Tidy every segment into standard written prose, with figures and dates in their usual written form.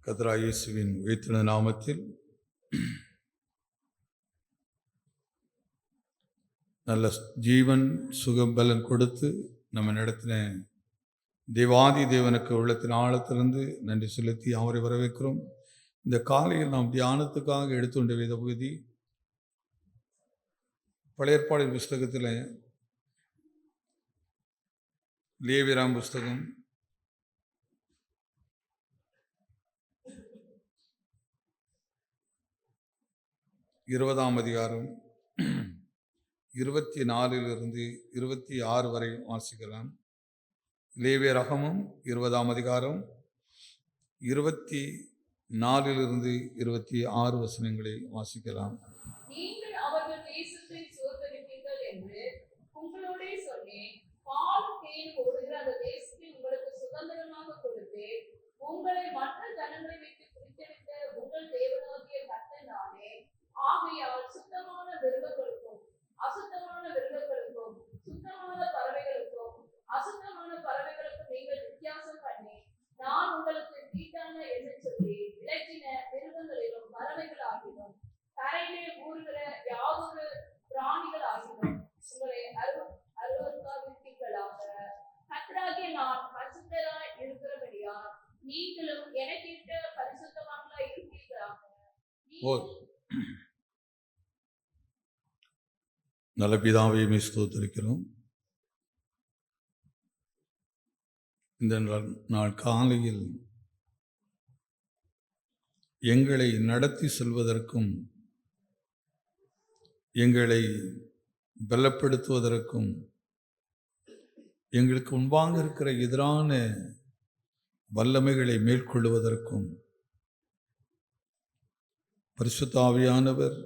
கர்த்தராகிய இயேசுவின் உயர்ந்த நாமத்தில் நல்ல ஜீவன் சுகம் பலன் கொடுத்து நம்ம நடத்தின தேவாதி தேவனுக்கு உள்ளத்தின் ஆழத்திலிருந்து நன்றி செலுத்தி அவரை வரவேற்கிறோம். இந்த காலையில் நாம் தியானத்துக்காக எடுத்துக்கொண்ட வேத பகுதி பழைய ஏற்பாடின் புஸ்தகத்தில் லேவியராம் புஸ்தகம் 20ஆம் அதிகாரம் 24 - 26 வரை வாசிக்கலாம். லேவியராகமம் 20ஆம் அதிகாரம் 24 - 26 வசனங்களை வாசிக்கலாம். நீங்கள் அவர்கள் தேசத்தை சுதந்தரிப்பீர்கள் என்று உங்களோடே சொன்னேன். பால் தேன் ஓடுகிற அந்த தேசத்தை உங்களுக்கு சுதந்திரமாக கொடுத்தேன். உங்களை மற்ற ஜனங்களை விட்டு பிரித்தெடுத்த உங்கள் தேவனாகிய கர்த்தர் நானே. ஆகையால் சுத்தமான மிருகங்களுக்கும் அசுத்தமான மிருகங்களுக்கும் சுத்தமான பறவைகளுக்கும் அசுத்தமான பறவைகளுக்கும் நீங்கள் வித்தியாசம் பண்ணி நான் உங்களுக்கு தீட்டான என்று சொல்லி விளக்கின மிருகங்களிலும் பறவைகள் ஆகினோம் கரையிலே ஊறுகிற யாவொரு பிராணிகள் ஆகினோம் உங்களை அருவருக்காதிருப்பீர்களாக. கர்த்தராகிய நான் பரிசுத்தராய் இருக்கிறபடியால் நீங்களும் எனக்கிட்ட பரிசுத்தவான்களாய் இருப்பீர்களாக. நல்ல பிதாவை ஸ்தோத்திரிக்கிறோம். இந்த நாள் காலையில் எங்களை நடத்தி செல்வதற்கும் எங்களை பலப்படுத்துவதற்கும் எங்களுக்கு முன்பாக இருக்கிற எதிரான வல்லமைகளை மேற்கொள்வதற்கும் பரிசுத்த ஆவியானவர்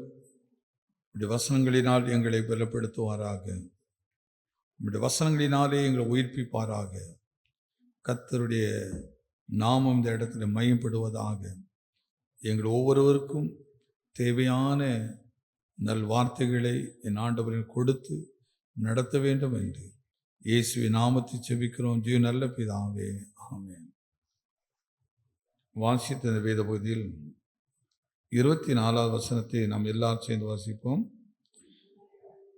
வசனங்களினால் எங்களை பலப்படுத்துவாராக. வசனங்களினாலே எங்களை உயிர்ப்பிப்பாராக. கர்த்தருடைய நாமம் இந்த இடத்துல மையப்படுவதாக. எங்கள் ஒவ்வொருவருக்கும் தேவையான நல் வார்த்தைகளை என் ஆண்டவரின் கொடுத்து நடத்த வேண்டும் என்று இயேசுவின் நாமத்தை செபிக்கிறோம். ஜீவ நல்ல பிதாவே, ஆமென். வாசித்த இந்த வேத பகுதியில் 24வது வசனத்தை நாம் எல்லாரும் சேர்ந்து வாசிப்போம்.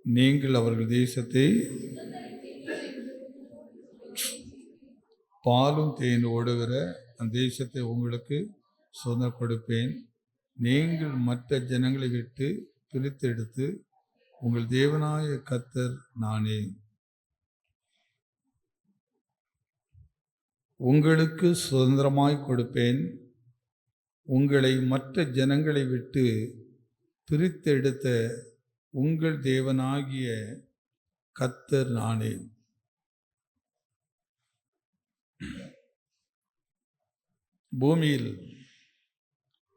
நீங்கள் அவர்கள் தேசத்தை பாலும் தேன் ஓடுகிற அந்த தேசத்தை உங்களுக்கு சுதந்திரம் கொடுப்பேன். நீங்கள் மற்ற ஜனங்களை விட்டு பிரித்தெடுத்து உங்கள் தேவனாய கர்த்தர் நானே. உங்களுக்கு சுதந்திரமாய் கொடுப்பேன். உங்களை மற்ற ஜனங்களை விட்டு பிரித்தெடுத்த உங்கள் தேவனாகிய கர்த்தர் நானே. பூமியில்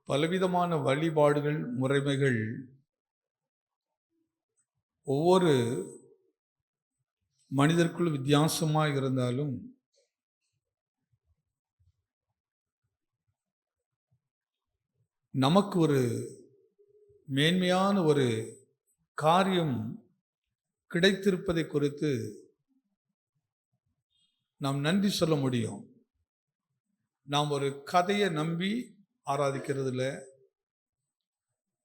பலவிதமான வழிபாடுகள் முறைமைகள் ஒவ்வொரு மனிதருக்குள் வித்தியாசமாக இருந்தாலும் நமக்கு ஒரு மேன்மையான ஒரு காரியம் கிடைத்திருப்பதை குறித்து நாம் நன்றி சொல்ல முடியும். நாம் ஒரு கதையை நம்பி ஆராதிக்கிறது இல்லை,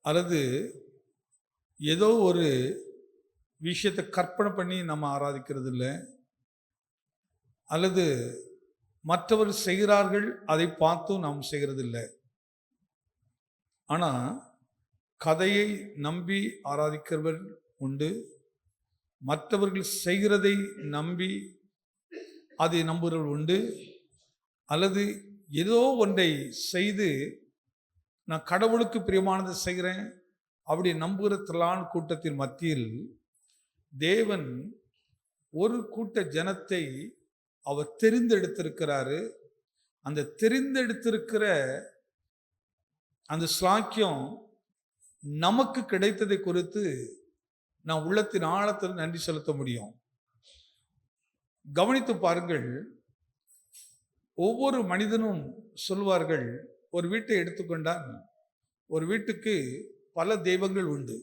அல்லது ஏதோ ஒரு விஷயத்தை கற்பனை பண்ணி நம்ம ஆராதிக்கிறது இல்லை, அல்லது மற்றவர் செய்கிறார்கள் அதை பார்த்தும் நாம் செய்கிறது இல்லை. ஆனால் கதையை நம்பி ஆராதிக்கிறவர் உண்டு, மற்றவர்கள் செய்கிறதை நம்பி அதை நம்புகிறவர்கள் உண்டு, அல்லது ஏதோ ஒன்றை செய்து நான் கடவுளுக்கு பிரியமானதை செய்கிறேன் அப்படி நம்புகிற திரளான கூட்டத்தின் மத்தியில் தேவன் ஒரு கூட்ட ஜனத்தை அவர் தெரிந்தெடுத்திருக்கிறாரு. அந்த தெரிந்தெடுத்திருக்கிற அந்த ஸ்லாக்கியம் நமக்கு கிடைத்ததை குறித்து நான் உள்ளத்தின் ஆழத்தில் நன்றி செலுத்த முடியும். கவனித்து பாருங்கள். ஒவ்வொரு மனிதனும் சொல்வார்கள், ஒரு வீட்டை எடுத்துக்கொண்டால் ஒரு வீட்டுக்கு பல தெய்வங்கள் உண்டு.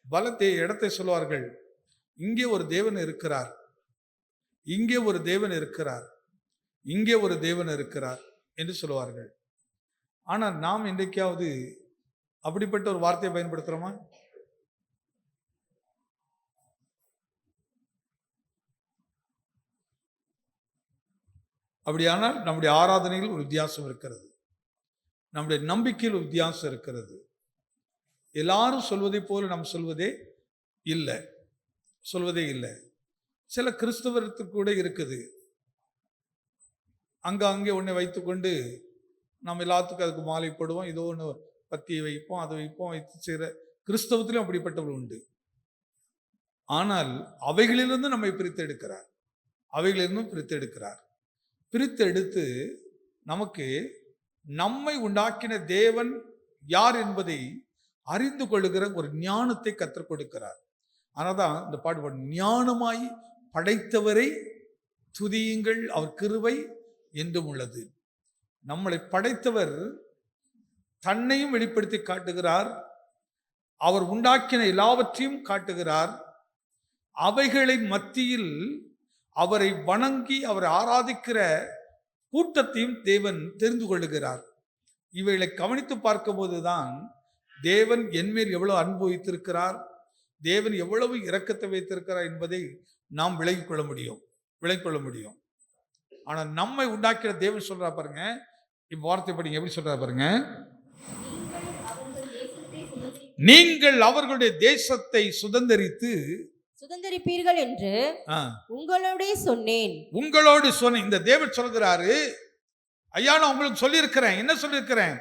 பல இடத்தை சொல்வார்கள், இங்கே ஒரு தேவன் இருக்கிறார், இங்கே ஒரு தேவன் இருக்கிறார், இங்கே ஒரு தேவன் இருக்கிறார் என்று சொல்வார்கள். ஆனால் நாம் இன்றைக்காவது அப்படிப்பட்ட ஒரு வார்த்தையை பயன்படுத்துகிறோமா? அப்படியானால் நம்முடைய ஆராதனையில் ஒரு வித்தியாசம் இருக்கிறது, நம்முடைய நம்பிக்கையில் ஒரு வித்தியாசம் இருக்கிறது. எல்லாரும் சொல்வதை போல நாம் சொல்வதே இல்லை. சில கிறிஸ்தவத்துக்கு கூட இருக்குது, அங்கே ஒன்றை வைத்துக்கொண்டு நம்ம எல்லாத்துக்கும் அதுக்கு மாலை போடுவோம், ஏதோ ஒன்று பத்தியை வைப்போம், அதை வைப்போம், வைத்து செய்கிற கிறிஸ்தவத்திலும் அப்படிப்பட்டவர்கள் உண்டு. ஆனால் அவைகளிலிருந்து நம்மை பிரித்தெடுக்கிறார். பிரித்தெடுத்து நமக்கு நம்மை உண்டாக்கின தேவன் யார் என்பதை அறிந்து கொள்ளுகிற ஒரு ஞானத்தை கற்றுக் கொடுக்கிறார். ஆனாதான் இந்த பாடுபாடு, ஞானமாய் படைத்தவரை துதியுங்கள், அவர் கிருபை என்றும் உள்ளது. நம்மளை படைத்தவர் தன்னையும் வெளிப்படுத்தி காட்டுகிறார், அவர் உண்டாக்கின எல்லாவற்றையும் காட்டுகிறார். அவைகளின் மத்தியில் அவரை வணங்கி அவரை ஆராதிக்கிற கூட்டத்தையும் தேவன் தெரிந்து கொள்ளுகிறார். இவைகளை கவனித்து பார்க்கும் போதுதான் தேவன் என்மேல் எவ்வளவு அன்பு வைத்திருக்கிறார், தேவன் எவ்வளவு இரக்கத்தை வைத்திருக்கிறார் என்பதை நாம் விளங்கிக் கொள்ள முடியும். ஆனால் நம்மை உண்டாக்கிற தேவன் சொல்றா பாருங்க, இப்ப வார்த்தை படிங்க, எப்படி சொல்றா பாருங்க, நீங்கள் அவர்களுடைய தேசத்தை சுதந்தரிப்பீர்கள் என்று உங்களோடு சொன்னேன். இந்த தேவன் சொல்கிறாரு, ஐயா நான் உங்களுக்கு சொல்லியிருக்கிறேன். என்ன சொல்லியிருக்கிறேன்?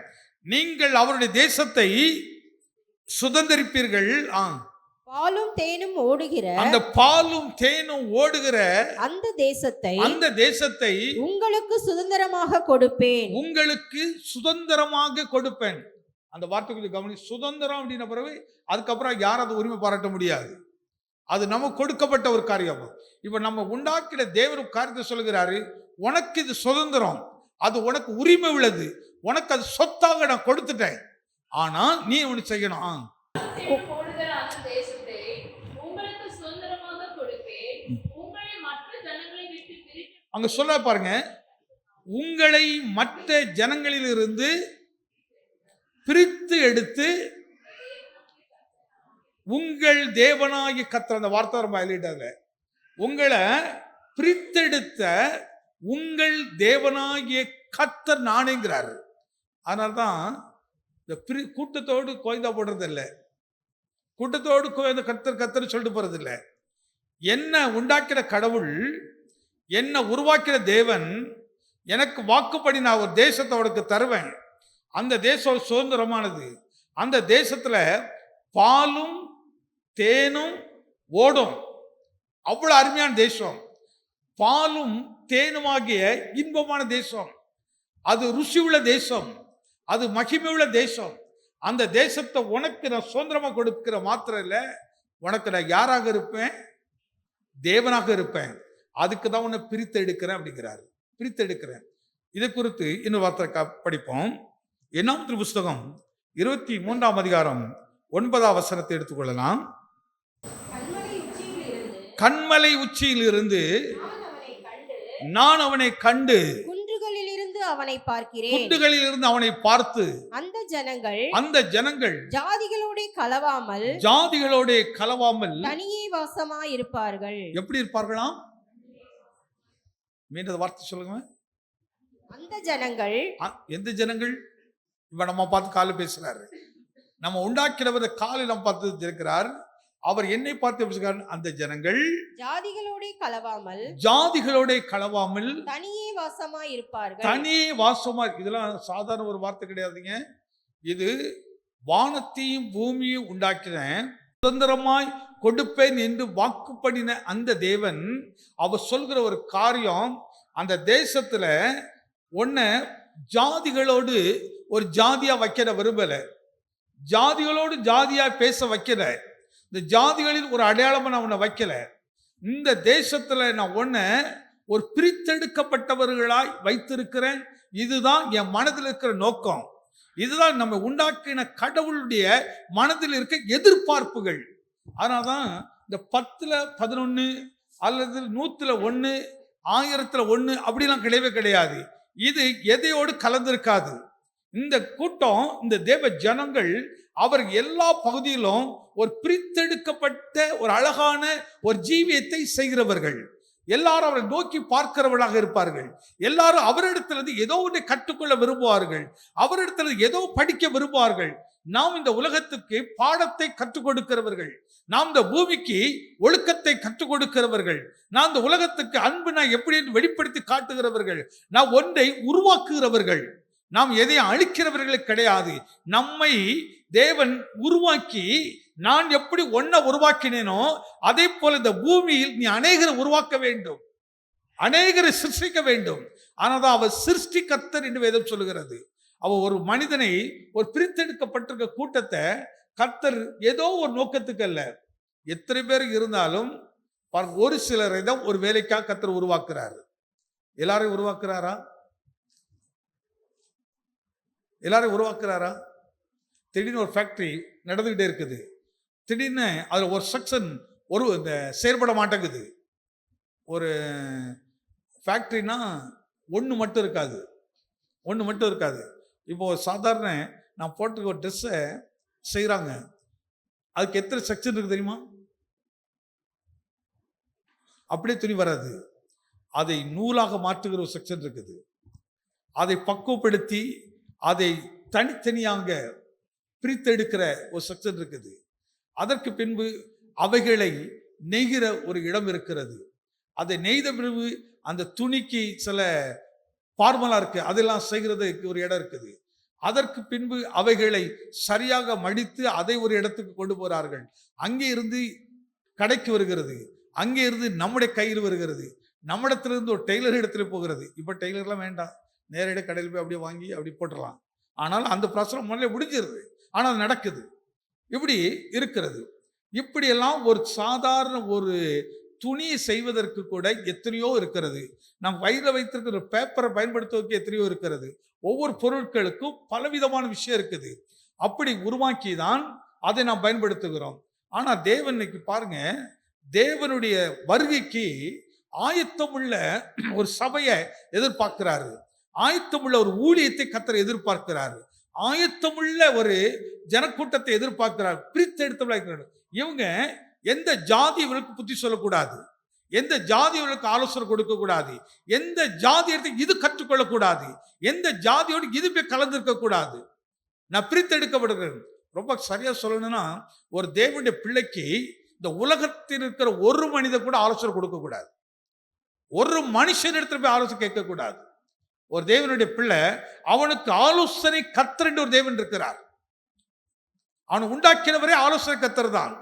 நீங்கள் அவருடைய தேசத்தை சுதந்தரிப்பீர்கள். பாலும் தேனும் ஓடுகிற அந்த பாலும் தேனும் ஓடுகிற அந்த தேசத்தை உங்களுக்கு சுதந்திரமாக கொடுப்பேன். அந்த வார்த்தை கொஞ்சம் கவனி. சுதந்திரம் அப்படின்ன பிறகு அதுக்கப்புறம் யாரும் அதை உரிமை பாராட்ட முடியாது. அது நமக்கு கொடுக்கப்பட்ட ஒரு காரியம். இப்ப நம்ம உண்டாக்கிற தேவரு காரியத்தை சொல்லுகிறாரு, உனக்கு இது சுதந்திரம், அது உனக்கு உரிமை உள்ளது, உனக்கு அது சொத்தாக நான் கொடுத்துட்டேன், ஆனா நீ ஒண்ணு செய்யணும். அங்க சொல்ல பாருங்க, உங்களை மற்ற ஜனங்களிலிருந்து பிரித்து எடுத்து உங்கள் தேவனாகிய கர்த்தர், அந்த வார்த்தை ரொம்ப ஹைலைட்டாக, உங்களை பிரித்தெடுத்த உங்கள் தேவனாகிய கர்த்தர் நானேங்கிறாரு. அதனால்தான் இந்த கூட்டத்தோடு கோய்ந்தா போடுறது இல்லை, கூட்டத்தோடு கோய்ந்த கர்த்தர் சொல்லிட்டு போறது இல்லை. என்ன உண்டாக்கிற கடவுள், என்ன உருவாக்கிற தேவன் எனக்கு வாக்குப்படி நான் ஒரு தேசத்தை அவனுக்கு தருவேன், அந்த தேசம் சுதந்திரமானது, அந்த தேசத்துல பாலும் தேனும் ஓடும், அவ்வளவு அருமையான தேசம், பாலும் தேனுமாகிய இன்பமான தேசம், அது ருசி உள்ள தேசம், அது மகிமை உள்ள தேசம். அந்த தேசத்தை உனக்கு நான் சுதந்திரமா கொடுக்கிற மாத்திரம் இல்லை, உனக்கு நான் யாராக இருப்பேன்? தேவனாக இருப்பேன். அதுக்கு தான் உன்னை பிரித்தெடுக்கிறேன் அப்படிங்கிறாரு. பிரித்தெடுக்கிறேன். இதை குறித்து இன்னொரு வார்த்தை படிப்போம். என்னாம் புஸ்தகம் 23ஆம் அதிகாரம் 9ஆம் வசனத்தை எடுத்துக்கொள்ளலாம். கண்மலை உச்சியில் இருந்து நான் அவனை கண்டு குன்றுகளில் இருந்து அவனை பார்த்து அந்த ஜனங்கள் ஜாதிகளோட கலவாமல் தனியே வாசமாய் இருப்பார்கள். எப்படி இருப்பார்களாம்? மீண்டும் வார்த்தை சொல்லுங்க. அந்த ஜனங்கள், எந்த ஜனங்கள்? இப்ப நம்ம பார்த்து காலை பேசுறாரு, நம்ம உண்டாக்கிறவரை காலை நம்ம பார்த்து இருக்கிறார், அவர் என்னை பார்த்து பேசுகிறார். அந்த ஜனங்கள் ஜாதிகளோட கலவாமல் தனியே வாசமாய் இருப்பார்கள். தனியே வாசமா, இதெல்லாம் சாதாரண ஒரு வார்த்தை கிடையாதுங்க. இது வானத்தையும் பூமியையும் உண்டாக்கின, சுதந்திரமாய் கொடுப்பேன் என்று வாக்குப்படின அந்த தேவன் அவர் சொல்கிற ஒரு காரியம், அந்த தேசத்துல ஒன்ன ஜாதிகளோடு ஒரு ஜாதியா வைக்கிற விரும்பல, ஜாதிகளோடு ஜாதியா பேச வைக்கல, இந்த ஜாதிகளில் ஒரு அடையாளமா நான் உன்னை வைக்கல, இந்த தேசத்துல நான் உன்னை ஒரு பிரித்தெடுக்கப்பட்டவர்களாய் வைத்திருக்கிறேன். இதுதான் என் மனதில் இருக்கிற நோக்கம், இதுதான் நம்ம உண்டாக்கின கடவுளுடைய மனதில் இருக்க எதிர்பார்ப்புகள். அதனால்தான் இந்த 10ல் 11 அல்லது 100ல் 1 1000ல் 1 அப்படிலாம் கிடையவே கிடையாது. இது எதையோடு கலந்திருக்காது. இந்த கூட்டம், இந்த தேவ ஜனங்கள், அவர் எல்லா பகுதியிலும் ஒரு பிரித்தெடுக்கப்பட்ட ஒரு அழகான ஒரு ஜீவியத்தை செய்கிறவர்கள். எல்லாரும் அவரை நோக்கி பார்க்கிறவர்களாக இருப்பார்கள். எல்லாரும் அவரிடத்திலிருந்து ஏதோ ஒன்றை கற்றுக்கொள்ள விரும்புவார்கள். அவரிடத்திலிருந்து ஏதோ படிக்க விரும்புவார்கள். நாம் இந்த உலகத்துக்கு பாடத்தை கற்றுக் கொடுக்கிறவர்கள். நாம் இந்த பூமிக்கு ஒழுக்கத்தை கற்றுக் கொடுக்கிறவர்கள். நாம் இந்த உலகத்துக்கு அன்பு நான் எப்படி என்று வெளிப்படுத்தி காட்டுகிறவர்கள். நாம் ஒன்றை உருவாக்குகிறவர்கள். நாம் எதையும் அழிக்கிறவர்கள் கிடையாது. நம்மை தேவன் உருவாக்கி, நான் எப்படி ஒன்ன உருவாக்கினேனோ அதே போல இந்த பூமியில் நீ அநேகரை உருவாக்க வேண்டும், அநேகரை சிருஷ்டிக்க வேண்டும். ஆனால் அவர் சிருஷ்டி கர்த்தர் என்று வேதம் சொல்லுகிறது. அவர் ஒரு மனிதனை, ஒரு பிரித்தெடுக்கப்பட்டிருக்க கூட்டத்தை கர்த்தர் ஏதோ ஒரு நோக்கத்துக்கு அல்ல, எத்தனை பேர் இருந்தாலும் ஒரு சிலரை தான் ஒரு வேலைக்காக கர்த்தர் உருவாக்குறாரு. எல்லாரையும் உருவாக்குறாரா? எல்லாரையும் உருவாக்குறாரா? திடீர்னு ஒரு ஃபேக்டரி நடந்துகிட்டே இருக்குது. திடீர்னு அதில் ஒரு செக்ஷன் இந்த செயல்பட மாட்டேங்குது. ஒரு ஃபேக்ட்ரினா ஒன்று மட்டும் இருக்காது. இப்போ சாதாரண நான் போட்டிருக்க ஒரு ட்ரெஸ்ஸை செய்கிறாங்க, அதுக்கு எத்தனை செக்ஷன் இருக்குது தெரியுமா? அப்படியே துணி வராது. அதை நூலாக மாற்றுகிற ஒரு செக்ஷன் இருக்குது. அதை பக்குவப்படுத்தி அதை தனித்தனியாக பிரித்தெடுக்கிற ஒரு செக்ஷன் இருக்குது. அதற்கு பின்பு அவைகளை நெய்கிற ஒரு இடம் இருக்கிறது. அதை நெய்த பிறகு அந்த துணிக்கு சில ஃபார்முலா இருக்கு, அதெல்லாம் செய்கிறதுக்கு ஒரு இடம் இருக்குது. அதற்கு பின்பு அவைகளை சரியாக மடித்து அதை ஒரு இடத்துக்கு கொண்டு போகிறார்கள். அங்கே இருந்து கடைக்கு வருகிறது, அங்கே இருந்து நம்முடைய கையில் வருகிறது, நம்மிடத்திலிருந்து ஒரு டெய்லர் இடத்துல போகிறது. இப்போ டெய்லர்லாம் வேண்டாம், நேரடியாக கடையில் போய் அப்படியே வாங்கி அப்படி போட்டுடலாம். ஆனால் அந்த பிரச்சனை முதல்ல முடிஞ்சிருது. ஆனால் அது நடக்குது. இப்படி இருக்கிறது. இப்படியெல்லாம் ஒரு சாதாரண ஒரு துணியை செய்வதற்கு கூட எத்தனையோ இருக்கிறது. நம் வயிறில் வைத்திருக்கிற பேப்பரை பயன்படுத்துவதற்கு எத்தனையோ இருக்கிறது. ஒவ்வொரு பொருட்களுக்கும் பலவிதமான விஷயம் இருக்குது. அப்படி உருவாக்கி தான் அதை நாம் பயன்படுத்துகிறோம். ஆனால் தேவன் இன்னைக்கு பாருங்க, தேவனுடைய வருகைக்கு ஆயத்தமுள்ள ஒரு சபையை எதிர்பார்க்கிறாரு. ஆயத்தமுள்ள ஒரு ஊழியத்தை கர்த்தர் எதிர்பார்க்கிறாரு. ஆயத்தமுள்ள ஒரு ஜனக்கூட்டத்தை எதிர்பார்க்கிறார். பிரித்தெடுத்தவர்களாக இவங்க எந்த ஜாதியவர்களுக்கு புத்தி சொல்லக்கூடாது, எந்த ஜாதியவர்களுக்கு ஆலோசனை கொடுக்க கூடாது, எந்த ஜாதியத்தை இது கற்றுக்கொள்ளக்கூடாது, எந்த ஜாதியோடு இது போய் கலந்திருக்க கூடாது. நான் பிரித்தெடுக்கப்படுகிறேன். ரொம்ப சரியா சொல்லணும்னா, ஒரு தேவனுடைய பிள்ளைக்கு இந்த உலகத்தில் இருக்கிற ஒரு மனிதர் கூட ஆலோசனை கொடுக்க கூடாது. ஒரு மனுஷன் இடத்துல போய் ஆலோசனை கேட்கக்கூடாது. ஒரு தேவனுடைய பிள்ளை, அவனுக்கு ஆலோசனை கர்த்தர் என்று ஒரு தேவன் இருக்கிறார். அவனை உண்டாக்கினவரே ஆலோசனை கர்த்தர் தான்.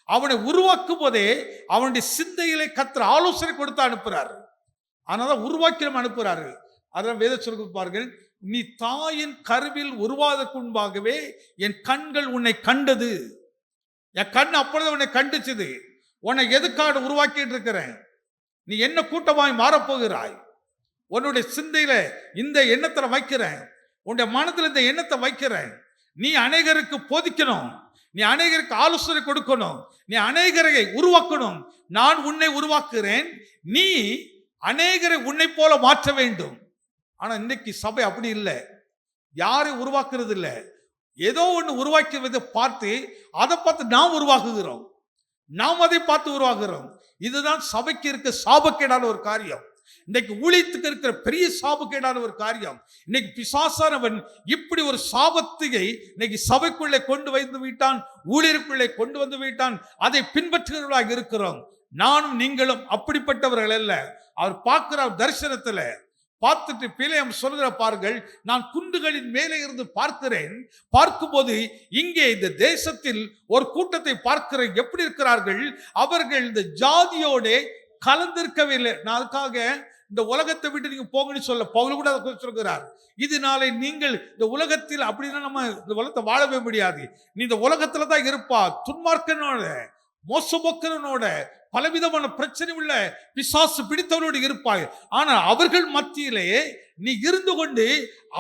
அவனை உருவாக்கும் போதே அவனுடைய சிந்தைகளை கர்த்தர் ஆலோசனை கொடுத்து அனுப்புறாரு. அதனால உருவாக்கி நம்ம அனுப்புறாரு. அதான் வேத சொல்லுப்பார்கள், நீ தாயின் கருவில் உருவாதற்கு முன்பாகவே என் கண்கள் உன்னை கண்டது. என் கண் அப்பொழுது உன்னை கண்டுச்சுது. உன்னை எதுக்காக உருவாக்கிட்டு இருக்கிறேன்? நீ என்ன கூட்டமாய் மாறப்போகிறாய்? உன்னுடைய சிந்தையில இந்த எண்ணத்தை வைக்கிறேன், உன்னுடைய மனதில் இந்த எண்ணத்தை வைக்கிறேன். நீ அநேகருக்கு போதிக்கணும், நீ அநேகருக்கு ஆலோசனை கொடுக்கணும், நீ அநேகரை உருவாக்கணும். நான் உன்னை உருவாக்குகிறேன், நீ அநேகரை உன்னை போல மாற்ற வேண்டும். ஆனா இன்னைக்கு சபை அப்படி இல்லை. யாரை உருவாக்குறது இல்லை, ஏதோ ஒன்று உருவாக்குவதை பார்த்து அதை பார்த்து நாம் உருவாக்குகிறோம், நாம் அதை பார்த்து உருவாக்குகிறோம். இதுதான் சபைக்கு இருக்க சாபக்கேடான ஒரு காரியம். இன்னைக்கு ஊழியத்துக்கு இருக்கிற பெரிய சாபக்கேடான ஒரு காரியம். இன்னைக்கு பிசாசானவன் இப்படி ஒரு சாபத்தையை இன்னைக்கு சபைக்குள்ளே கொண்டு வந்து விட்டான், ஊழியருக்குள்ளே கொண்டு வந்து விட்டான். அதை பின்பற்றுகிறவர்களாக இருக்கிறோம். நானும் நீங்களும் அப்படிப்பட்டவர்கள் அல்ல. அவர் பார்க்கிற தரிசனத்துல பார்த்துட்டு பிலேயம் சொல்கிற பாருங்கள், நான் குன்றுகளின் மேலே இருந்து பார்க்கிறேன். பார்க்கும்போது இங்கே இந்த தேசத்தில் ஒரு கூட்டத்தை பார்க்கிறேன். எப்படி இருக்கிறார்கள்? அவர்கள் இந்த ஜாதியோட கலந்திருக்கவே இல்லை. நான் அதுக்காக இந்த உலகத்தை விட்டு நீங்க போங்கன்னு சொல்ல, பவுல் கூட அதை சொல்கிறார். இதனாலே நீங்கள் இந்த உலகத்தில் அப்படின்னா நம்ம இந்த உலகத்தை வாழவே முடியாது. நீ இந்த உலகத்துல தான் இருப்பா, துன்மார்க்கனோட, மோசபோக்கனோட, பலவிதமான பிரச்சனை உள்ள பிசாசு பிடித்தவரோடு இருப்பாய். ஆனால் அவர்கள் மத்தியிலே நீ இருந்து கொண்டு